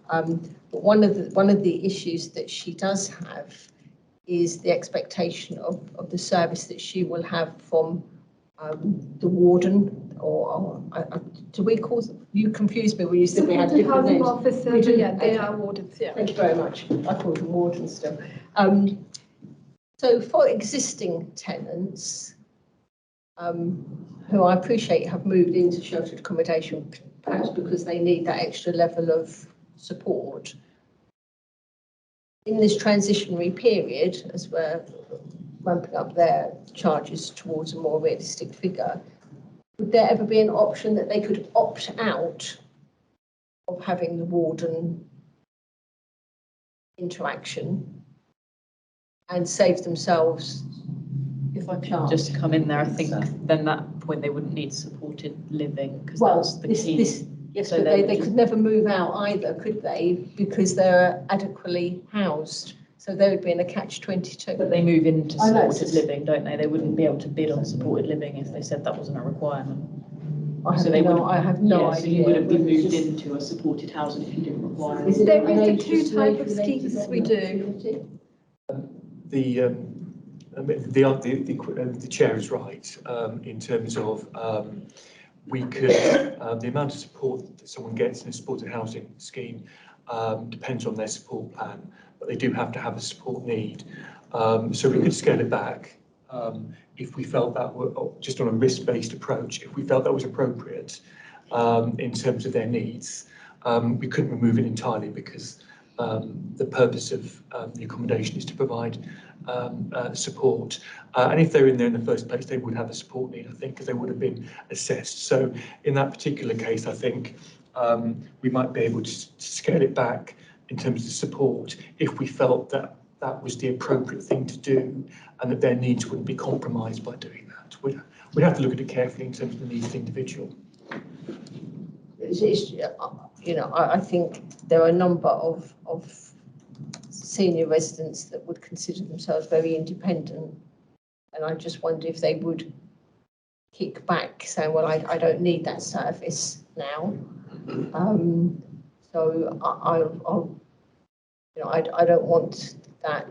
But one of the issues that she does have is the expectation of the service that she will have from the warden, or do we call them? You confused me when you said we had different housing names. officer, yeah, they are wardens, yeah. Thank you very much. I call them wardens still. So for existing tenants, who I appreciate have moved into sheltered accommodation, perhaps because they need that extra level of support, in this transitionary period, as we're ramping up their charges towards a more realistic figure, would there ever be an option that they could opt out of having the warden interaction and save themselves, if I charge? Just come in there, I think then that point they wouldn't need supported living, because Well, that's the key. Yes, So but they they would could never move out either, could they? Because they're adequately housed. So they would be in a catch-22. But they move into I know, supported living, don't they? They wouldn't be able to bid on supported living if they said that wasn't a requirement. I So they have would. no, I have no Yeah, idea. so you wouldn't be But it's moved just- into a supported housing if you didn't require Is it. it There an is age the two type of discrimination schemes on we the do. community? The chair is right in terms of we could, the amount of support that someone gets in a supported housing scheme depends on their support plan, but they do have to have a support need. So we could scale it back if we felt that were just on a risk-based approach, if we felt that was appropriate in terms of their needs. We couldn't remove it entirely because the purpose of the accommodation is to provide support. And if they're in there in the first place, they would have a support need, I think, because they would have been assessed. So in that particular case, I think we might be able to scale it back in terms of support if we felt that that was the appropriate thing to do and that their needs wouldn't be compromised by doing that. We'd have to look at it carefully in terms of the needs of the individual. I think there are a number of senior residents that would consider themselves very independent, and I just wonder if they would kick back, saying, "Well, I don't need that service now." So I don't want that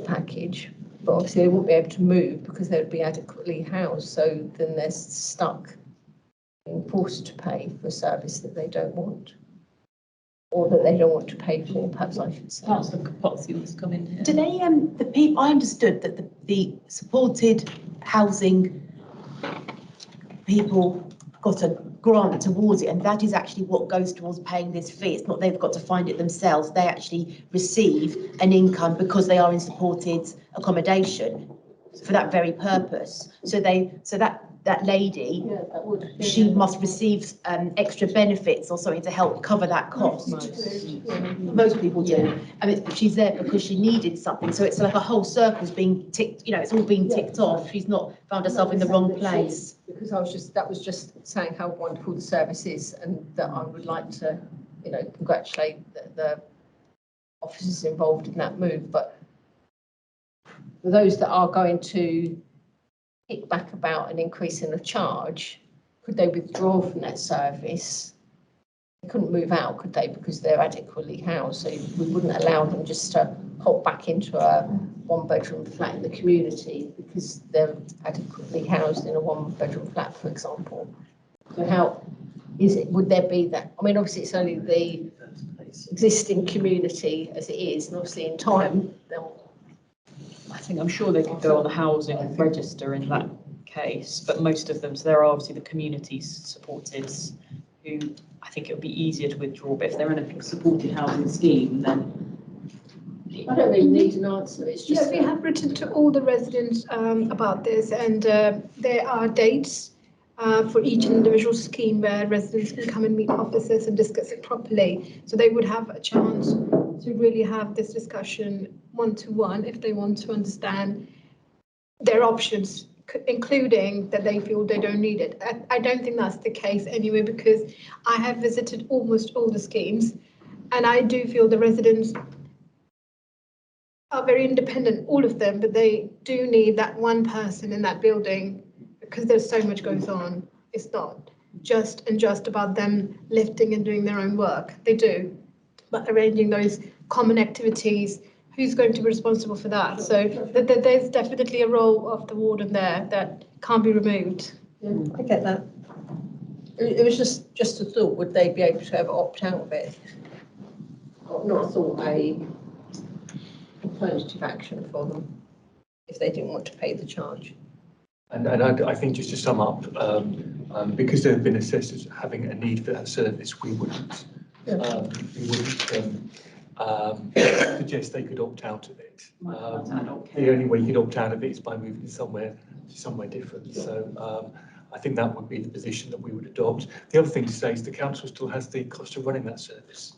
package, but obviously they won't be able to move because they would be adequately housed. So then they're stuck, being forced to pay for a service that they don't want, or that they don't want to pay for, perhaps I should say. Councillor Kapotsi wants to come in here. Do they, the people, I understood that the supported housing people got a grant towards it, and that is actually what goes towards paying this fee. It's not they've got to find it themselves. They actually receive an income because they are in supported accommodation for that very purpose. So that lady, Yeah, that would. she must receive extra benefits or something to help cover that cost. Most people do. I mean, she's there because she needed something. So it's like a whole circle's being ticked, it's all being ticked off. She's not found herself in the wrong place. Because that was just saying how wonderful the service is, and that I would like to, congratulate the officers involved in that move. But for those that are going to kick back about an increase in the charge, could they withdraw from that service? They couldn't move out, could they, because they're adequately housed? So we wouldn't allow them just to hop back into a one-bedroom flat in the community because they're adequately housed in a one-bedroom flat, for example. So how is it? Would there be that? I mean, obviously it's only the existing community as it is, and obviously in time they'll. I think I'm sure they could go on the housing register in that case, but most of them, so there are obviously the community supporteds who I think it would be easier to withdraw, but if they're in a supported housing scheme, then I don't really need an answer, it's Yeah, just. we have written to all the residents about this, and there are dates for each individual scheme where residents can come and meet officers and discuss it properly. So they would have a chance to really have this discussion one-to-one if they want to understand their options, including that they feel they don't need it. I don't think that's the case anyway, because I have visited almost all the schemes, and I do feel the residents are very independent, all of them, but they do need that one person in that building because there's so much goes on. It's not just about them lifting and doing their own work. They do, but arranging those common activities, who's going to be responsible for that? So there's definitely a role of the warden there that can't be removed. Yeah, I get that. It was just a thought, would they be able to ever opt out of it? Not a thought, a alternative action for them if they didn't want to pay the charge. And I think just to sum up, because there have been assessed as having a need for that service, we wouldn't suggest they could opt out of it. The only way you could opt out of it is by moving somewhere different. So I think that would be the position that we would adopt. The other thing to say is the council still has the cost of running that service.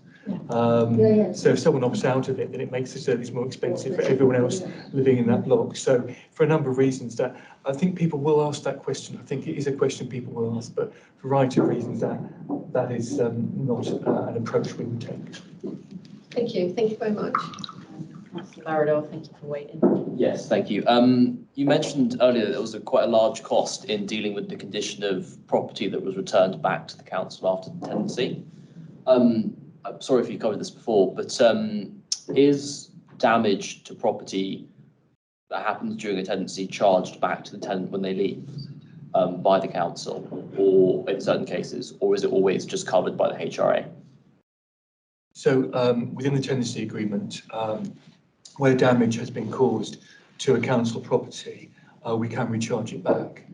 So if someone opts out of it, then it makes the service more expensive for everyone else living in that block. So for a number of reasons that I think people will ask that question. I think it is a question people will ask, but for a variety of reasons that is not an approach we would take. Thank you very much. Councillor Laradell, thank you for waiting. Yes, thank you. You mentioned earlier that there was quite a large cost in dealing with the condition of property that was returned back to the council after the tenancy. I'm sorry if you covered this before, but is damage to property that happens during a tenancy charged back to the tenant when they leave by the council, or in certain cases, or is it always just covered by the HRA? So within the tenancy agreement, where damage has been caused to a council property, we can recharge it back.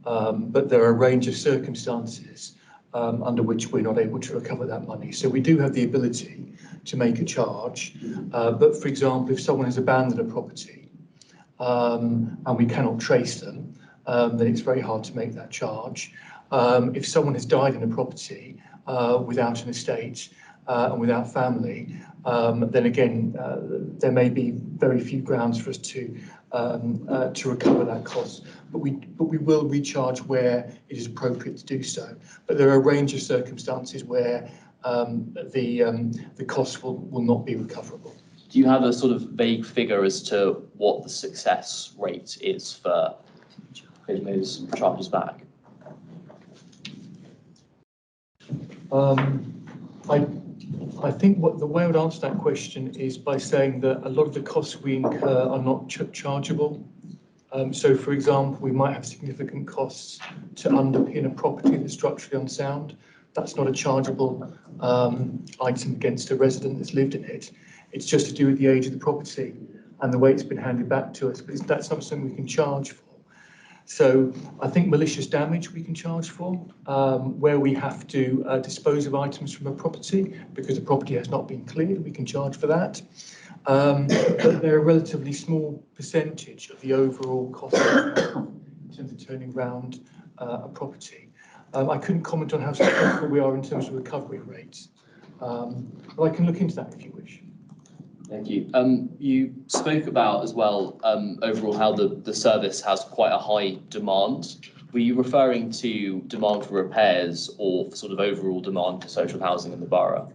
But there are a range of circumstances under which we're not able to recover that money. So we do have the ability to make a charge. But for example, if someone has abandoned a property and we cannot trace them, then it's very hard to make that charge. If someone has died in a property without an estate and without family, then again, there may be very few grounds for us to recover that cost. But we will recharge where it is appropriate to do so. But there are a range of circumstances where the cost will not be recoverable. Do you have a sort of vague figure as to what the success rate is for getting those charges back? I think the way I would answer that question is by saying that a lot of the costs we incur are not chargeable. So, for example, we might have significant costs to underpin a property that's structurally unsound. That's not a chargeable item against a resident that's lived in it. It's just to do with the age of the property and the way it's been handed back to us. But that's not something we can charge for. So I think malicious damage we can charge for, where we have to dispose of items from a property because the property has not been cleared, we can charge for that. But they're a relatively small percentage of the overall cost in terms of turning around a property. I couldn't comment on how successful we are in terms of recovery rates, but I can look into that if you wish. Thank you. You spoke about as well overall how the service has quite a high demand. Were you referring to demand for repairs or for sort of overall demand for social housing in the borough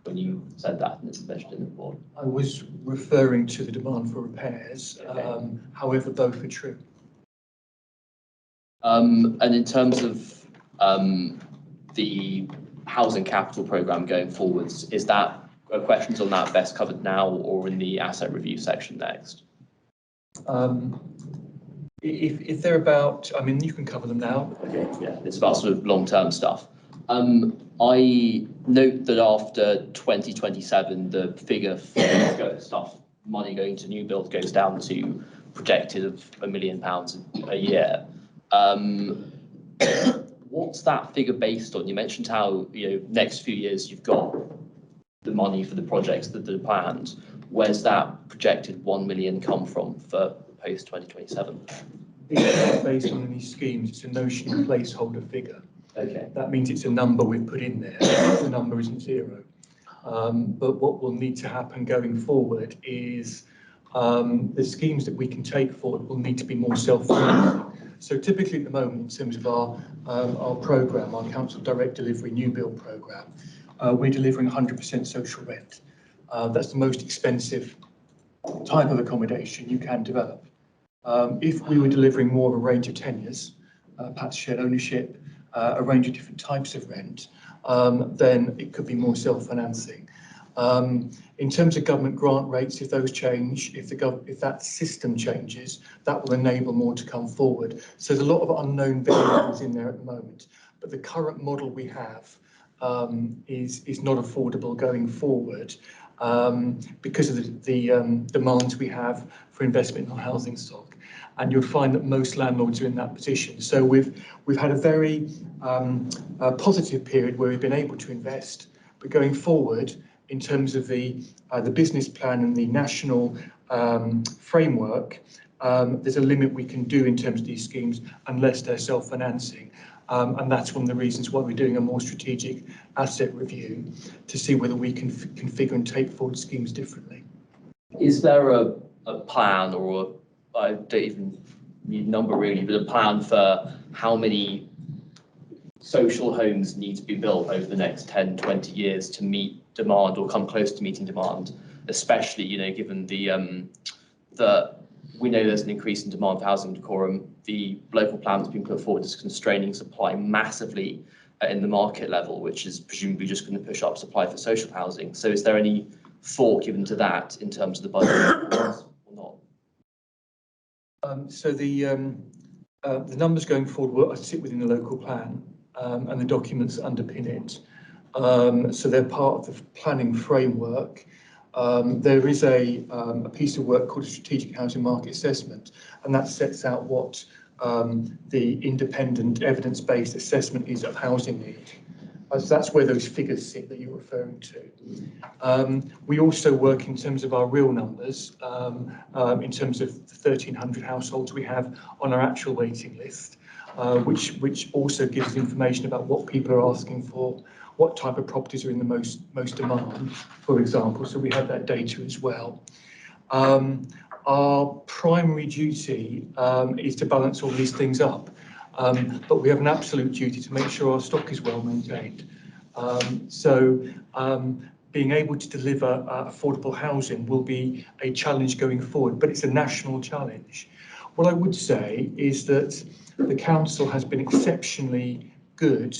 when you said that and it's mentioned in the report? I was referring to the demand for repairs, okay. However, both are true. And in terms of the housing capital programme going forwards, is that questions on that best covered now or in the asset review section next? If they're about, I mean, you can cover them now. Okay, yeah, it's about sort of long-term stuff. I note that after 2027, the figure for stuff, money going to new build goes down to projected of £1 million a year. What's that figure based on? You mentioned how, next few years you've got the money for the projects that are planned. Where's that projected 1 million come from for post 2027? It's not based on any schemes, it's a notional placeholder figure. Okay. That means it's a number we've put in there. The number isn't zero. But what will need to happen going forward is the schemes that we can take forward will need to be more self-financing. So typically at the moment, in terms of our programme, our council direct delivery new build programme, we're delivering 100% social rent. That's the most expensive type of accommodation you can develop. If we were delivering more of a range of tenures, perhaps shared ownership, a range of different types of rent, then it could be more self-financing. In terms of government grant rates, if those change, if that system changes, that will enable more to come forward. So there's a lot of unknown variables in there at the moment, but the current model we have is not affordable going forward because of the demands we have for investment in our housing stock. And you'll find that most landlords are in that position. So we've had a very positive period where we've been able to invest, but going forward, in terms of the business plan and the national framework, there's a limit we can do in terms of these schemes unless they're self-financing. And that's one of the reasons why we're doing a more strategic asset review to see whether we can configure and take forward schemes differently. Is there a plan, or I don't even need a number really, but a plan for how many social homes need to be built over the next 10, 20 years to meet demand or come close to meeting demand, especially, given that we know there's an increase in demand for housing decorum. The local plan that's been put forward is constraining supply massively in the market level, which is presumably just going to push up supply for social housing. So is there any thought given to that in terms of the budget or not? So the numbers going forward will sit within the local plan and the documents that underpin it. So they're part of the planning framework. There is a piece of work called a strategic housing market assessment, and that sets out what the independent evidence-based assessment is of housing need. So that's where those figures sit that you're referring to. We also work in terms of our real numbers, in terms of the 1,300 households we have on our actual waiting list, which also gives information about what people are asking for, what type of properties are in the most demand, for example. So we have that data as well. Our primary duty is to balance all these things up, but we have an absolute duty to make sure our stock is well maintained. Being able to deliver affordable housing will be a challenge going forward, but it's a national challenge. What I would say is that the council has been exceptionally good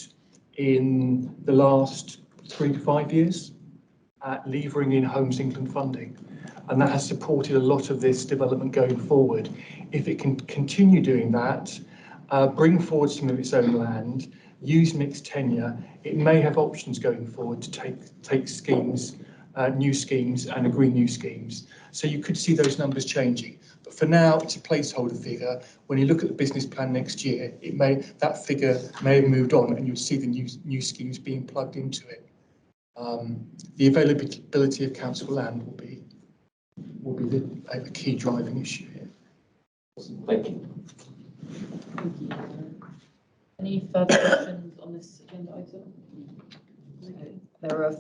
in the last 3 to 5 years at levering in Homes England funding, and that has supported a lot of this development going forward. If it can continue doing that, bring forward some of its own land, use mixed tenure, it may have options going forward to take schemes, new schemes, and agree new schemes. So you could see those numbers changing. But for now, it's a placeholder figure. When you look at the business plan next year, that figure may have moved on, and you'll see the new schemes being plugged into it. The availability of council land will be a key driving issue here. Thank you. Any further questions on this agenda item? Okay. There are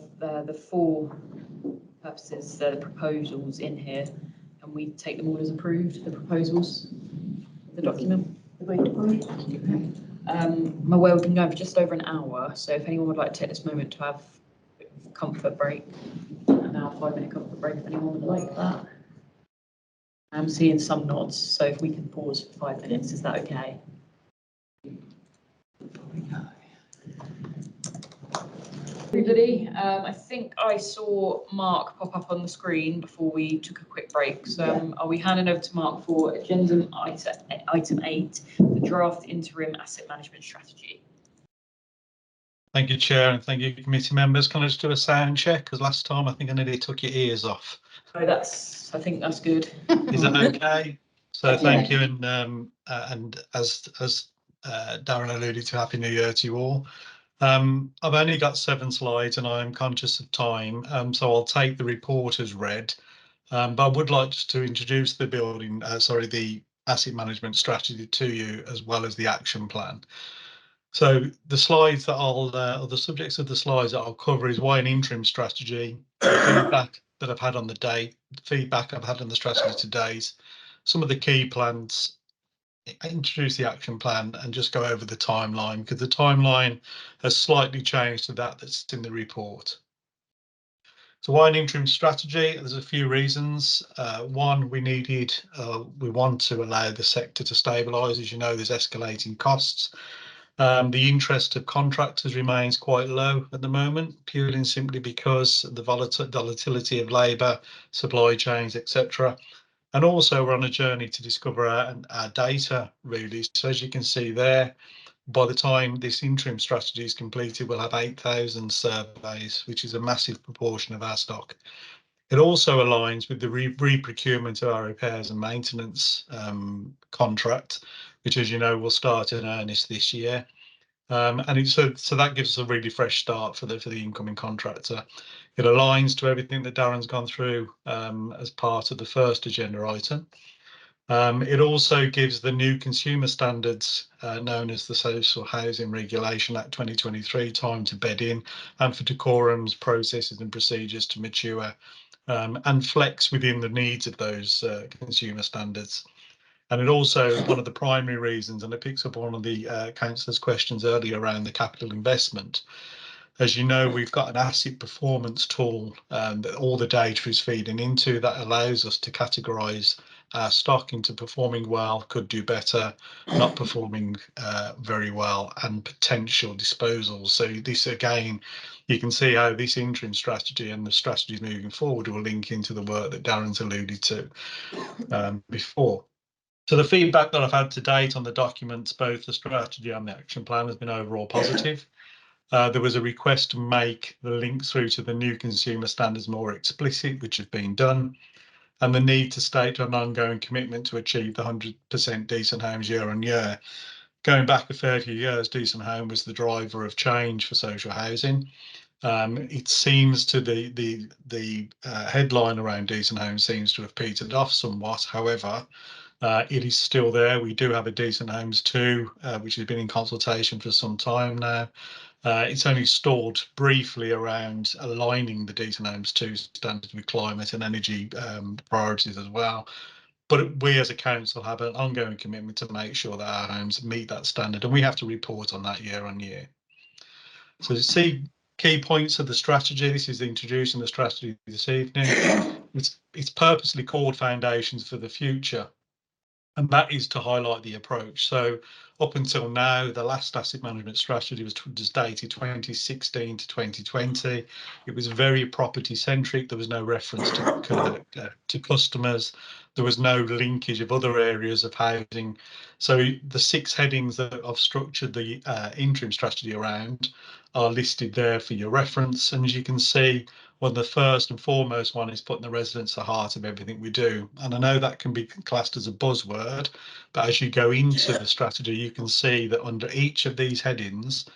the 4 purposes, the proposals in here, and we take them all as approved, the proposals, the document. Agreed. Well, we can go for just over an hour, so if anyone would like to take this moment to have a comfort break, now 5-minute comfort break if anyone would like that. I'm seeing some nods, so if we can pause for 5 minutes, is that okay? Everybody, I think I saw Mark pop up on the screen before we took a quick break. So are we handing over to Mark for agenda item 8, the draft interim asset management strategy? Thank you, Chair, and thank you, committee members. Can I just do a sound check? Because last time I think I nearly took your ears off. Oh, I think that's good. Is that okay? So thank you, and as Darren alluded to, Happy New Year to you all. I've only got 7 slides and I'm conscious of time, so I'll take the report as read. But I would like just to introduce the the asset management strategy to you, as well as the action plan. So the slides that or the subjects of the slides that I'll cover is why an interim strategy, feedback that I've had on the day, feedback I've had on the strategy to date, some of the key plans, introduce the action plan, and just go over the timeline, because the timeline has slightly changed to that's in the report. So why an interim strategy? There's a few reasons. One, we want to allow the sector to stabilise. As you know, there's escalating costs. The interest of contractors remains quite low at the moment, purely and simply because of the volatility of labour, supply chains, etc. And also we're on a journey to discover our data, really. So as you can see there, by the time this interim strategy is completed, we'll have 8,000 surveys, which is a massive proportion of our stock. It also aligns with the re-procurement of our repairs and maintenance contract, which, as you know, will start in earnest this year. So that gives us a really fresh start for the incoming contractor. It aligns to everything that Darren's gone through as part of the first agenda item. It also gives the new consumer standards known as the Social Housing Regulation Act 2023 time to bed in, and for decorums, processes and procedures to mature and flex within the needs of those consumer standards. And it also, one of the primary reasons, and it picks up on one of the councillor's questions earlier around the capital investment. As you know, we've got an asset performance tool that all the data is feeding into, that allows us to categorise our stock into performing well, could do better, not performing very well, and potential disposals. So this, again, you can see how this interim strategy and the strategies moving forward will link into the work that Darren's alluded to before. So the feedback that I've had to date on the documents, both the strategy and the action plan, has been overall positive. There was a request to make the link through to the new consumer standards more explicit, which has been done, and the need to state an ongoing commitment to achieve the 100% decent homes year on year. Going back a fair few years, decent home was the driver of change for social housing. It seems to the headline around decent homes seems to have petered off somewhat. However, it is still there. We do have a Decent Homes 2, which has been in consultation for some time now. It's only stalled briefly around aligning the Decent Homes 2 standards with climate and energy priorities as well. But we as a council have an ongoing commitment to make sure that our homes meet that standard, and we have to report on that year on year. So to see key points of the strategy, this is introducing the strategy this evening. It's purposely called Foundations for the Future, and that is to highlight the approach. So up until now, the last asset management strategy was dated 2016 to 2020. It was very property centric. There was no reference to customers. There was no linkage of other areas of housing. So the 6 headings that I've structured the interim strategy around are listed there for your reference. And as you can see, well, the first and foremost one is putting the residents at the heart of everything we do. And I know that can be classed as a buzzword, but as you go into the strategy, you can see that under each of these headings,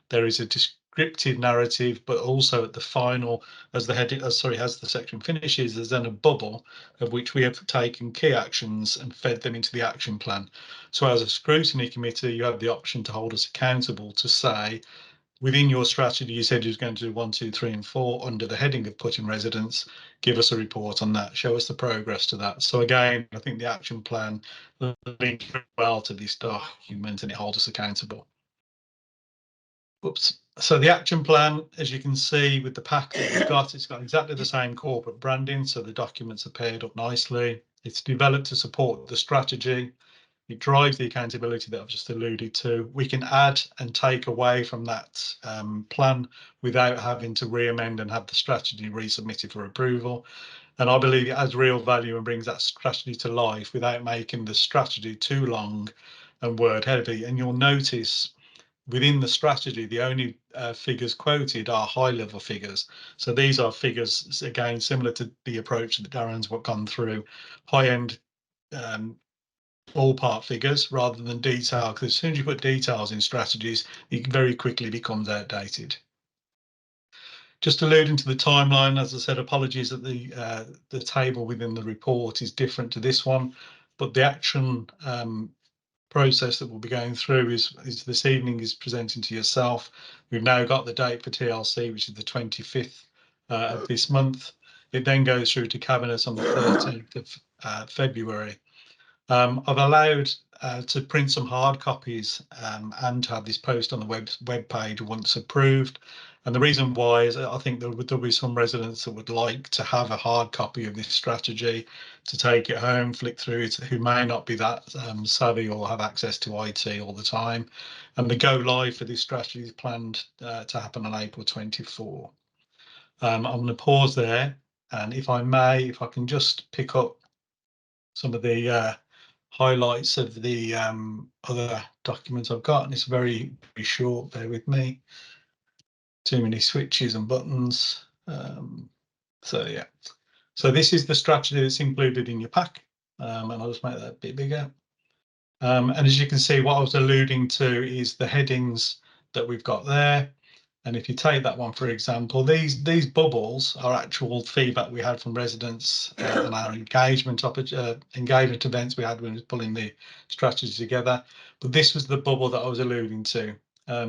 there is a descriptive narrative, but also at the final, as the section finishes, there's then a bubble of which we have taken key actions and fed them into the action plan. So as a scrutiny committee, you have the option to hold us accountable to say, within your strategy, you said you was going to do 1, 2, 3, and 4 under the heading of putting residents. Give us a report on that. Show us the progress to that. So again, I think the action plan links well to this document, and it holds us accountable. Oops. So the action plan, as you can see with the pack that we've got, it's got exactly the same corporate branding. So the documents are paired up nicely. It's developed to support the strategy. It drives the accountability that I've just alluded to. We can add and take away from that plan without having to re-amend and have the strategy resubmitted for approval. And I believe it adds real value and brings that strategy to life without making the strategy too long and word heavy. And you'll notice within the strategy, the only figures quoted are high level figures. So these are figures, again, similar to the approach that Darren's gone through, high end ballpark figures rather than detail, because as soon as you put details in strategies, it very quickly becomes outdated. Just alluding to the timeline, as I said, apologies that the table within the report is different to this one, but the action process that we'll be going through is this evening is presenting to yourself. We've now got the date for TLC, which is the 25th of this month. It then goes through to Cabinet on the 13th of February. I've allowed to print some hard copies and to have this post on the web page once approved. And the reason why is I think there'll be some residents that would like to have a hard copy of this strategy to take it home, flick through it, who may not be that savvy or have access to IT all the time. And the go live for this strategy is planned to happen on April 24. I'm going to pause there, and if I may, if I can just pick up some of the highlights of the other documents I've got, and it's very, very short, bear with me. Too many switches and buttons. So yeah, so this is the strategy that's included in your pack, and I'll just make that a bit bigger. And as you can see, what I was alluding to is the headings that we've got there. And if you take that one, for example, these bubbles are actual feedback we had from residents and our engagement events we had when we were pulling the strategy together. But this was the bubble that I was alluding to.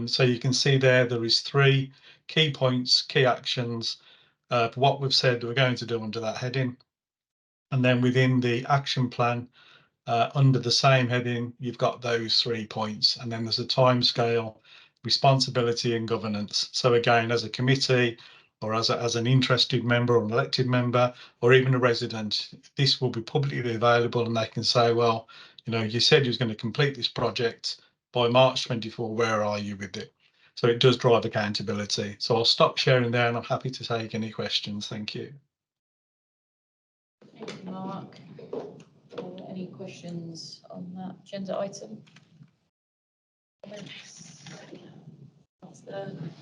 So you can see there is 3 key points, key actions, for what we've said we're going to do under that heading. And then within the action plan, under the same heading, you've got those 3 points, and then there's a time scale, responsibility and governance. So again, as a committee or as an interested member or an elected member or even a resident, this will be publicly available, and they can say, well, you know, you said you was going to complete this project by March 24, where are you with it? So it does drive accountability. So I'll stop sharing there, and I'm happy to take any questions. Thank you. Thank you, Mark. Any questions on that agenda item?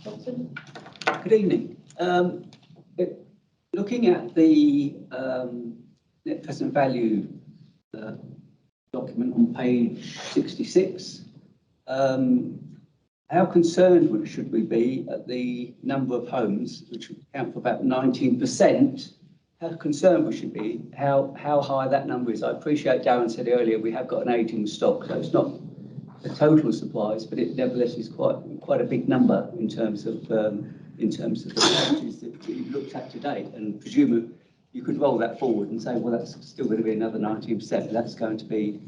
Johnson? Good evening. Looking at the net present value document on page 66, how concerned should we be at the number of homes, which account for about 19%? How concerned we should be, how high that number is? I appreciate Darren said earlier we have got an ageing stock, so it's not the total supplies, but it nevertheless is quite a big number in terms of the properties that you've looked at to date. And presumably you could roll that forward and say, well, that's still going to be another 19%. That's going to be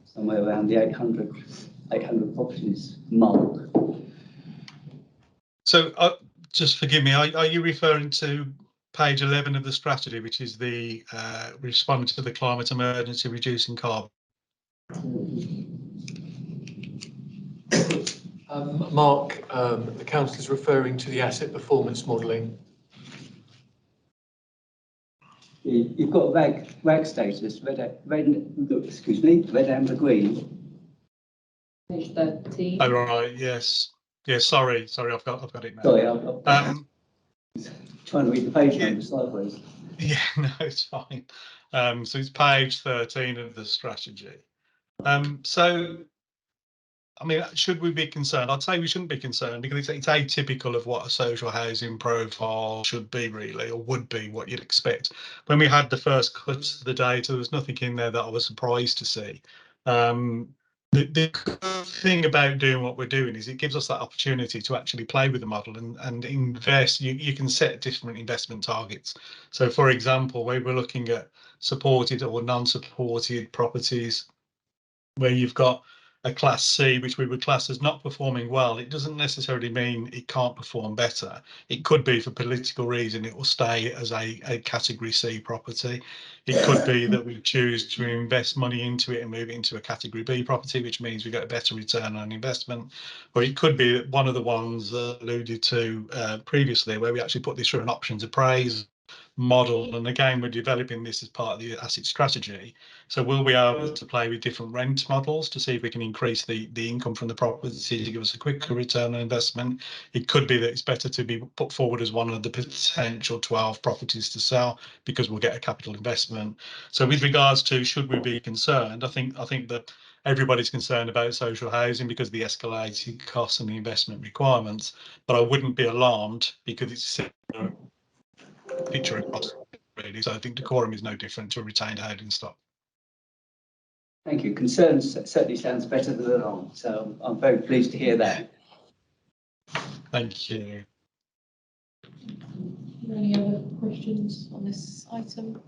somewhere around the 800 properties mark. So just forgive me, are you referring to page 11 of the strategy, which is the responding to the climate emergency, reducing carbon? Mark, the council is referring to the asset performance modelling. You've got RAG status, red, amber, green. Page 13. Oh, right, yes. Yeah, sorry, I've got it now. Sorry, I'm trying to read the page number sideways. Yeah, no, it's fine. So it's page 13 of the strategy. So, I mean, should we be concerned? I'd say we shouldn't be concerned, because it's atypical of what a social housing profile should be, really, or would be what you'd expect. When we had the first cuts to the data, there was nothing in there that I was surprised to see. The good thing about doing what we're doing is it gives us that opportunity to actually play with the model and invest. You can set different investment targets. So, for example, where we're looking at supported or non-supported properties, where you've got a class C, which we would class as not performing well, it doesn't necessarily mean it can't perform better. It could be for political reason, it will stay as a category C property. It could be that we choose to invest money into it and move it into a category B property, which means we get a better return on investment. Or it could be that one of the ones alluded to previously, where we actually put this through an options appraisal model, and again we're developing this as part of the asset strategy. So we'll be able to play with different rent models to see if we can increase the income from the property to give us a quicker return on investment. It could be that it's better to be put forward as one of the potential 12 properties to sell because we'll get a capital investment. So with regards to should we be concerned, I think that everybody's concerned about social housing because of the escalating costs and the investment requirements, but I wouldn't be alarmed because it's a picture across really. So I think decorum is no different to a retained housing stock. Thank you. Concerns certainly sounds better than alarm, so I'm very pleased to hear that. Thank you. Any other questions on this item?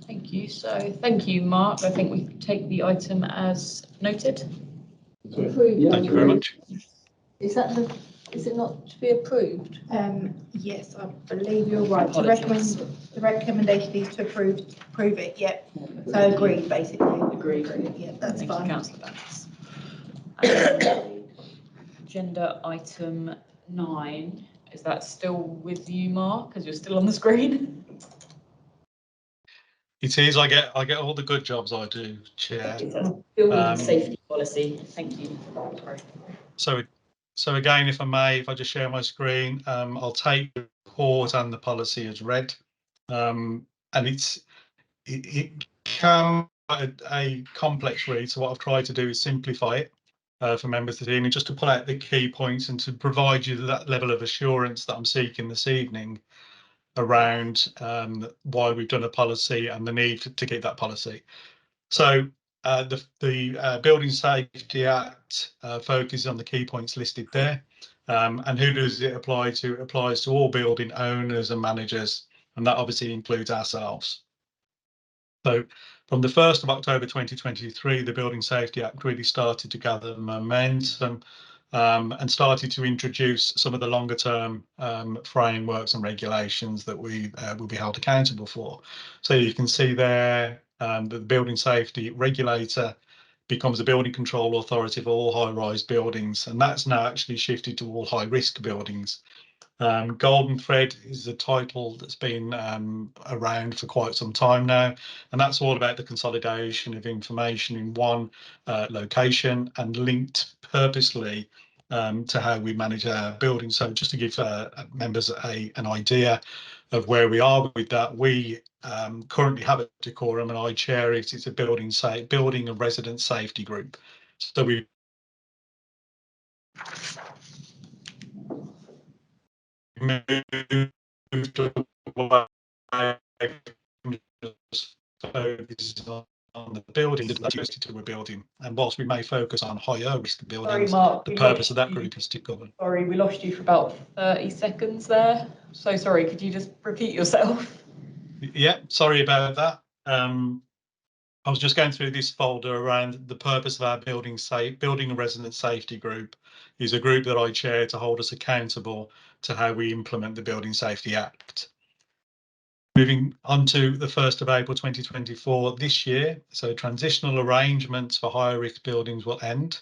Thank you. So thank you, Mark. I think we take the item as noted. Approved. Thank you very much. Is it not to be approved? Yes, I believe you're right. Apologies. The recommendation is to approve it, yep. So agreed, basically. Agreed. Yeah, that's Thank you, fine. Councillor Banks. Agenda item 9, is that still with you, Mark, because you're still on the screen? It is. I get all the good jobs I do, Chair. Building safety policy. Thank you. Sorry. So again, if I may, if I just share my screen, I'll take the report and the policy as read, and it can be a complex read. So what I've tried to do is simplify it for members of the team, and just to pull out the key points and to provide you that level of assurance that I'm seeking this evening around why we've done a policy and the need to keep that policy. So the Building Safety Act focuses on the key points listed there. And who does it apply to? It applies to all building owners and managers, and that obviously includes ourselves. So from the 1st of October 2023, the Building Safety Act really started to gather momentum and started to introduce some of the longer term frameworks and regulations that we will be held accountable for. So you can see there that the building safety regulator becomes a building control authority for all high-rise buildings, and that's now actually shifted to all high-risk buildings. Golden Thread is a title that's been around for quite some time now, and that's all about the consolidation of information in one location and linked purposely to how we manage our buildings. So just to give members an idea of where we are with that, we currently have a decorum and I chair it. It's a building and resident safety group. So we moved away from just focusing on the building to a building. And whilst we may focus on higher risk buildings, Mark, the purpose of that group is to govern. Sorry, we lost you for about 30 seconds there. So sorry, could you just repeat yourself? Yeah, sorry about that. I was just going through this folder around the purpose of our building and resident safety group is a group that I chair to hold us accountable to how we implement the Building Safety Act. Moving on to the 1st of April 2024 this year, so transitional arrangements for higher risk buildings will end.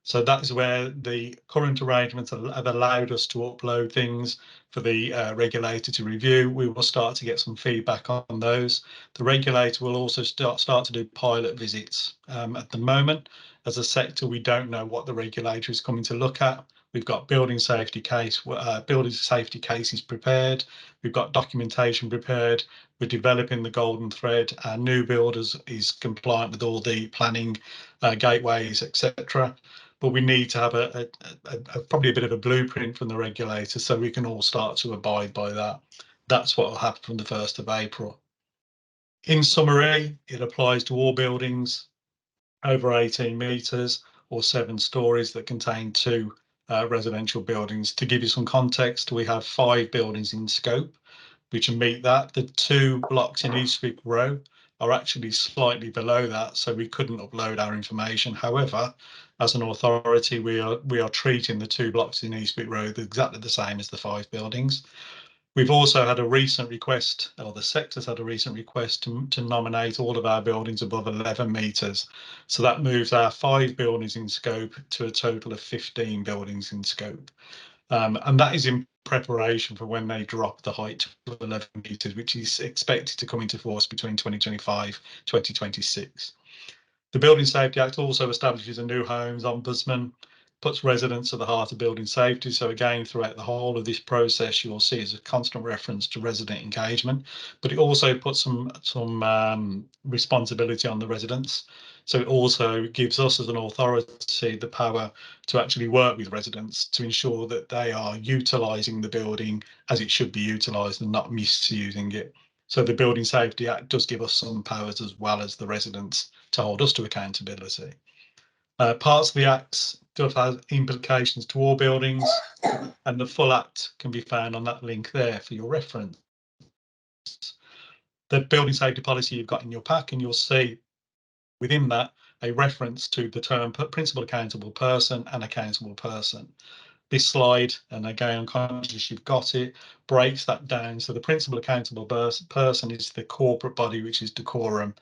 So that's where the current arrangements have allowed us to upload things for the regulator to review. We will start to get some feedback on those. The regulator will also start to do pilot visits. At the moment, as a sector, we don't know what the regulator is coming to look at. We've got building safety cases prepared. We've got documentation prepared. We're developing the golden thread. Our new builders is compliant with all the planning gateways, etc. But we need to have probably a bit of a blueprint from the regulator so we can all start to abide by that. That's what will happen from the 1st of April. In summary, it applies to all buildings over 18 metres or 7 stories that contain 2 residential buildings. To give you some context, we have 5 buildings in scope which meet that. The 2 blocks in Eastwick Row are actually slightly below that, so we couldn't upload our information. However, as an authority, we are treating the 2 blocks in Eastwick Row exactly the same as the 5 buildings. We've also had a recent request, or the sector's had a recent request to nominate all of our buildings above 11 metres. So that moves our 5 buildings in scope to a total of 15 buildings in scope. And that is important preparation for when they drop the height to 11 metres, which is expected to come into force between 2025 2026. The Building Safety Act also establishes a new homes ombudsman, puts residents at the heart of building safety. So again, throughout the whole of this process, you'll see is a constant reference to resident engagement, but it also puts some responsibility on the residents. So it also gives us as an authority the power to actually work with residents to ensure that they are utilising the building as it should be utilised and not misusing it. So the Building Safety Act does give us some powers as well as the residents to hold us to accountability. Parts of the Act do have implications to all buildings, and the full Act can be found on that link there for your reference. The building safety policy you've got in your pack, and you'll see within that a reference to the term principal accountable person and accountable person. This slide, and again, I'm conscious you've got it, breaks that down. So the principal accountable person is the corporate body, which is Decorum,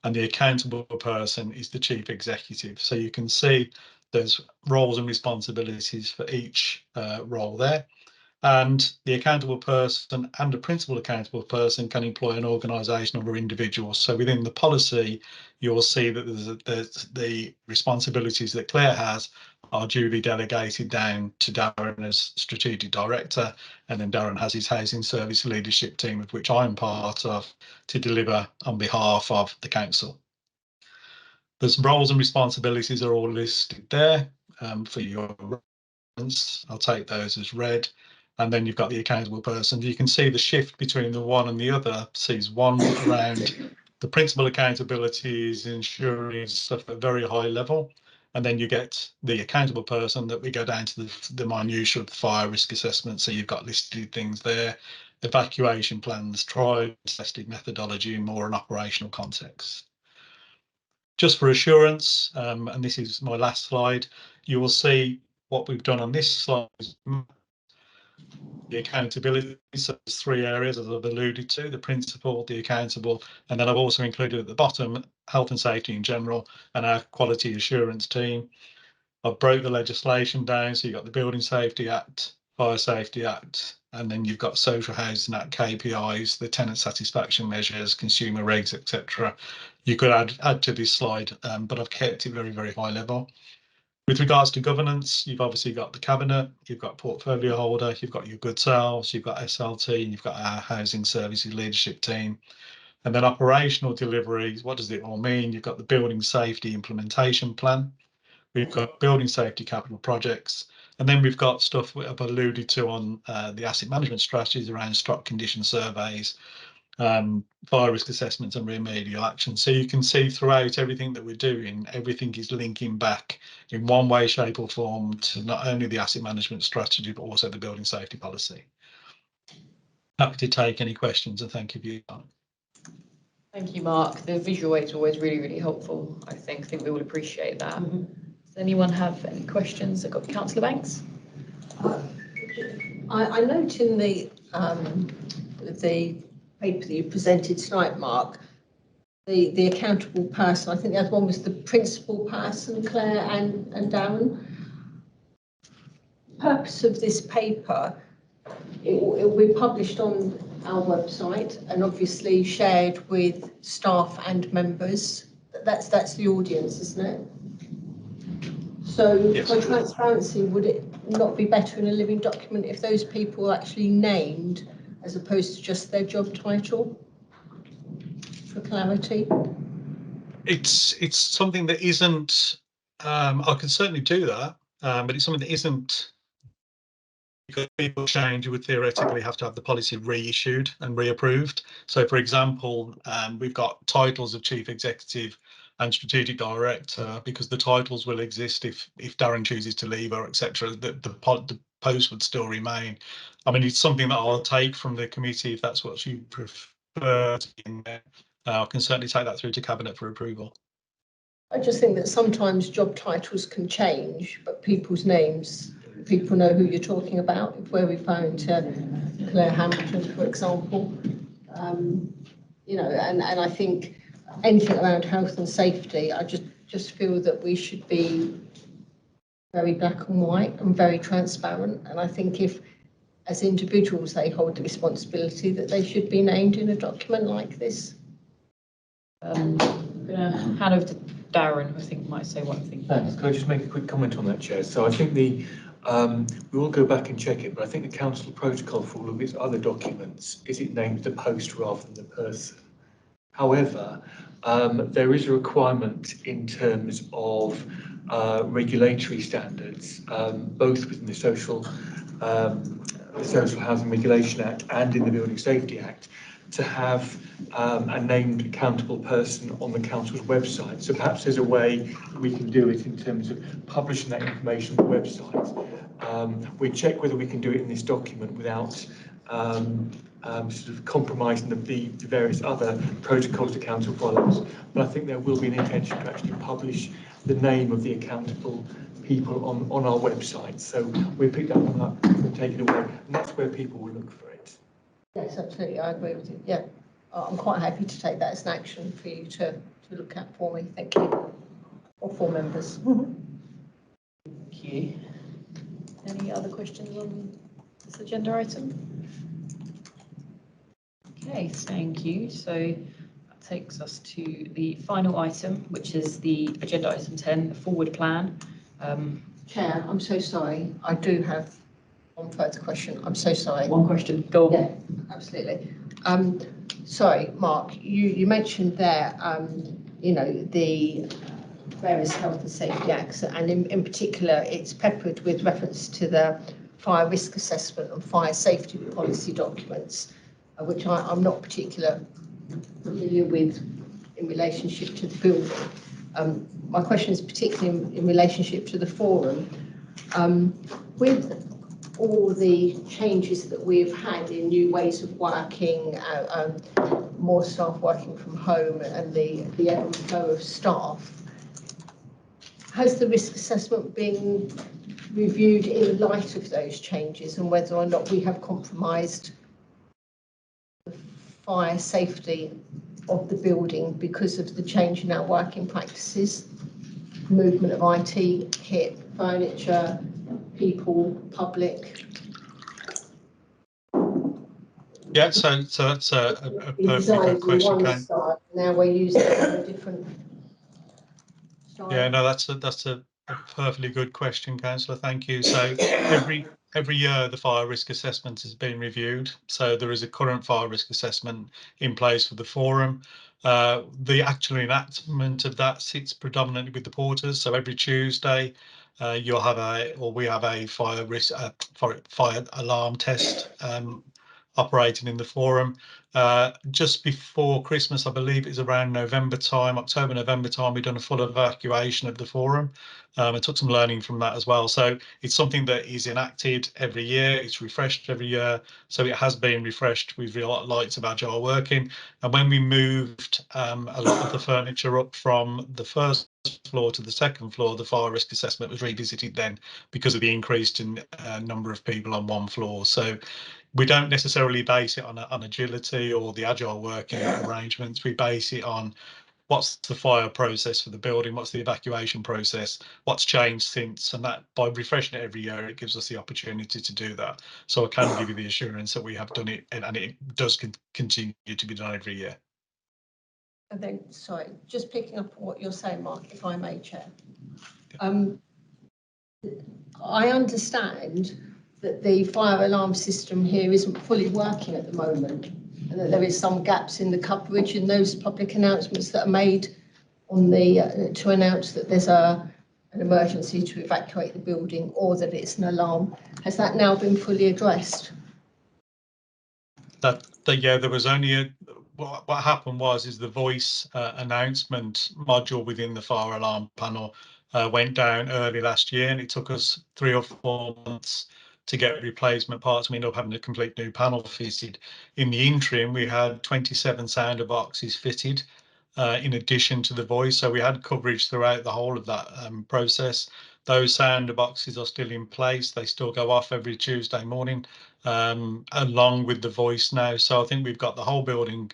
and the accountable person is the chief executive. So you can see there's roles and responsibilities for each role there. And the accountable person and the principal accountable person can employ an organisation or individual. So within the policy, you'll see that there's the responsibilities that Claire has are duly delegated down to Darren as strategic director, and then Darren has his housing service leadership team, of which I'm part of, to deliver on behalf of the council. There's roles and responsibilities are all listed there for your reference. I'll take those as read. And then you've got the accountable person. You can see the shift between the one and the other. Sees one around the principal accountability is ensuring stuff at a very high level. And then you get the accountable person that we go down to the minutiae of the fire risk assessment. So you've got listed things there, evacuation plans, tried tested methodology, in more an operational context. Just for assurance, and this is my last slide, you will see what we've done on this slide is the accountability. So there's three areas, as I've alluded to: the principal, the accountable, and then I've also included at the bottom health and safety in general and our quality assurance team. I've broke the legislation down, so you've got the Building Safety Act, Fire Safety Act, and then you've got Social Housing Act KPIs, the tenant satisfaction measures, consumer regs, etc. You could add to this slide, but I've kept it very, very high level. With regards to governance, you've obviously got the cabinet, you've got portfolio holder, you've got your good sales, you've got SLT, and you've got our housing services leadership team. And then operational deliveries, what does it all mean? You've got the building safety implementation plan. We've got building safety capital projects, and then we've got stuff I've alluded to on the asset management strategies around stock condition surveys, fire risk assessments and remedial action. So you can see throughout everything that we're doing, everything is linking back in one way, shape or form to not only the asset management strategy, but also the building safety policy. Happy to take any questions, and thank you for your time. Thank you, Mark. The visual aid is always really, really helpful. I think we all appreciate that. Does anyone have any questions? I've got Councillor Banks. I note in the paper that you presented tonight, Mark, the accountable person. I think the other one was the principal person, Claire and Darren. Purpose of this paper, it will be published on our website and obviously shared with staff and members. That's the audience, isn't it? So yes. For transparency, would it not be better in a living document if those people are actually named as opposed to just their job title, for clarity? It's something that isn't, I can certainly do that, but it's something that isn't, because people change, you would theoretically have to have the policy reissued and reapproved. So for example, we've got titles of chief executive and strategic director, because the titles will exist if Darren chooses to leave or etc. The post would still remain. I mean, it's something that I'll take from the committee if that's what you prefer. I can certainly take that through to cabinet for approval. I just think that sometimes job titles can change, but people's names, people know who you're talking about. If we're referring to Claire Hamilton, for example, you know, and I think anything around health and safety, I just feel that we should be very black and white and very transparent. And I think if as individuals, they hold the responsibility that they should be named in a document like this? I'm gonna hand over to Darren, who I think might say one thing. Thanks. Can I just make a quick comment on that, Chair? So I think we will go back and check it, but I think the council protocol for all of its other documents is it names the post rather than the person. However, there is a requirement in terms of regulatory standards, both within the Social Housing Regulation Act and in the Building Safety Act, to have a named accountable person on the council's website. So perhaps there's a way we can do it in terms of publishing that information on the website. We check whether we can do it in this document without sort of compromising the various other protocols the council follows. But I think there will be an intention to actually publish the name of the accountable people on our website. So we picked that one up and take it away, and that's where people will look for it. Yes, absolutely, I agree with you. Yeah, I'm quite happy to take that as an action for you to look at for me. Thank you. All 4 members. Thank you. Any other questions on this agenda item? Okay, thank you. So that takes us to the final item, which is the agenda item 10, the forward plan. Chair, I'm so sorry. I do have one further question. I'm so sorry. One question, go on. Yeah, absolutely. Sorry, Mark, you mentioned there, you know, the various health and safety acts, and in particular, it's peppered with reference to the fire risk assessment and fire safety policy documents, which I'm not particularly familiar with in relationship to the building. My question is particularly in relationship to the forum. With all the changes that we've had in new ways of working, more staff working from home, and the ebb and flow of staff, has the risk assessment been reviewed in light of those changes, and whether or not we have compromised the fire safety of the building because of the change in our working practices, movement of IT, kit, furniture, people, public? Yeah, so that's a perfectly good question, Karen. Now we're using it on a different style. Yeah, no, that's a perfectly good question, Councillor. Thank you. So every year the fire risk assessment has been reviewed. So there is a current fire risk assessment in place for the forum. The actual enactment of that sits predominantly with the porters. So every Tuesday, we have a fire risk fire alarm test operating in the forum. Just before Christmas, I believe it's around November time, October, November time, we've done a full evacuation of the forum. I took some learning from that as well. So it's something that is enacted every year. It's refreshed every year. So it has been refreshed with real lights of agile working. And when we moved a lot of the furniture up from the first floor to the second floor, the fire risk assessment was revisited then because of the increase in number of people on one floor. So we don't necessarily base it on agility or the agile working arrangements. We base it on what's the fire process for the building, what's the evacuation process, what's changed since, and that by refreshing it every year, it gives us the opportunity to do that. So I can give you the assurance that we have done it, and it does continue to be done every year. And then, sorry, just picking up on what you're saying, Mark, if I may, Chair. I understand that the fire alarm system here isn't fully working at the moment, and that there is some gaps in the coverage in those public announcements that are made on the to announce that there's an emergency to evacuate the building, or that it's an alarm. Has that now been fully addressed? Yeah, there was only what happened is the voice announcement module within the fire alarm panel went down early last year, and it took us 3 or 4 months to get replacement parts. We ended up having a complete new panel fitted. In the interim, we had 27 sounder boxes fitted in addition to the voice, so we had coverage throughout the whole of that process. Those sounder boxes are still in place. They still go off every Tuesday morning, along with the voice now. So I think we've got the whole building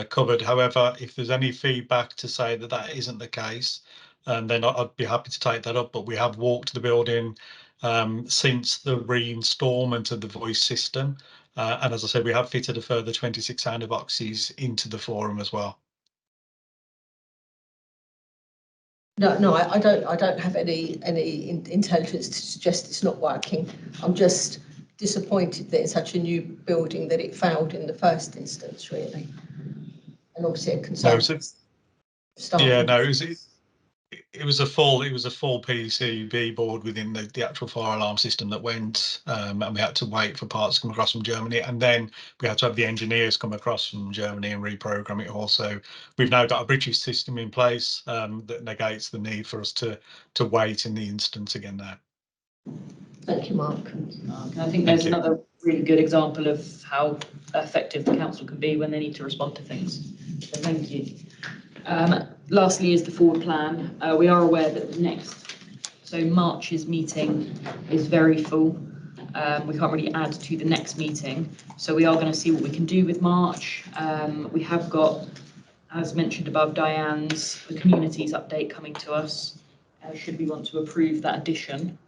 covered. However, if there's any feedback to say that that isn't the case, then I'd be happy to take that up. But we have walked the building since the reinstalment of the voice system. And as I said, we have fitted a further 26 sounder boxes into the forum as well. No, I don't have any intelligence to suggest it's not working. I'm just disappointed that it's such a new building that it failed in the first instance, really. And obviously a concern. Yeah, no, it was a full PCB board within the actual fire alarm system that went, and we had to wait for parts to come across from Germany, and then we had to have the engineers come across from Germany and reprogram it all. So we've now got a British system in place that negates the need for us to wait in the instance again now. Thank you, Mark. I think there's another really good example of how effective the council can be when they need to respond to things. So thank you. Lastly is the forward plan. We are aware that March's meeting is very full. We can't really add to the next meeting. So we are going to see what we can do with March. We have got, as mentioned above, Diane's, the communities update coming to us. Should we want to approve that addition?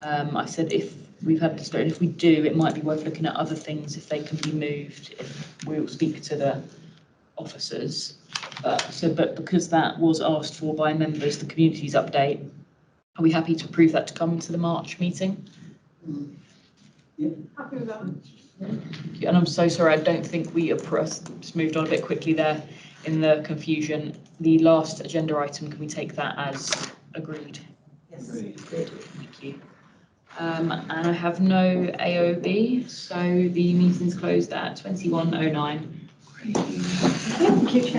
I said if we've had to start, if we do, it might be worth looking at other things if they can be moved. If we'll speak to the officers. But because that was asked for by members, the communities update, are we happy to approve that to come to the March meeting? Yeah. Happy with that. And I'm so sorry, I don't think we just moved on a bit quickly there in the confusion. The last agenda item, can we take that as agreed? Yes. Agreed. Thank you. And I have no AOB, so the meeting's closed at 21:09. Thank you, Chair.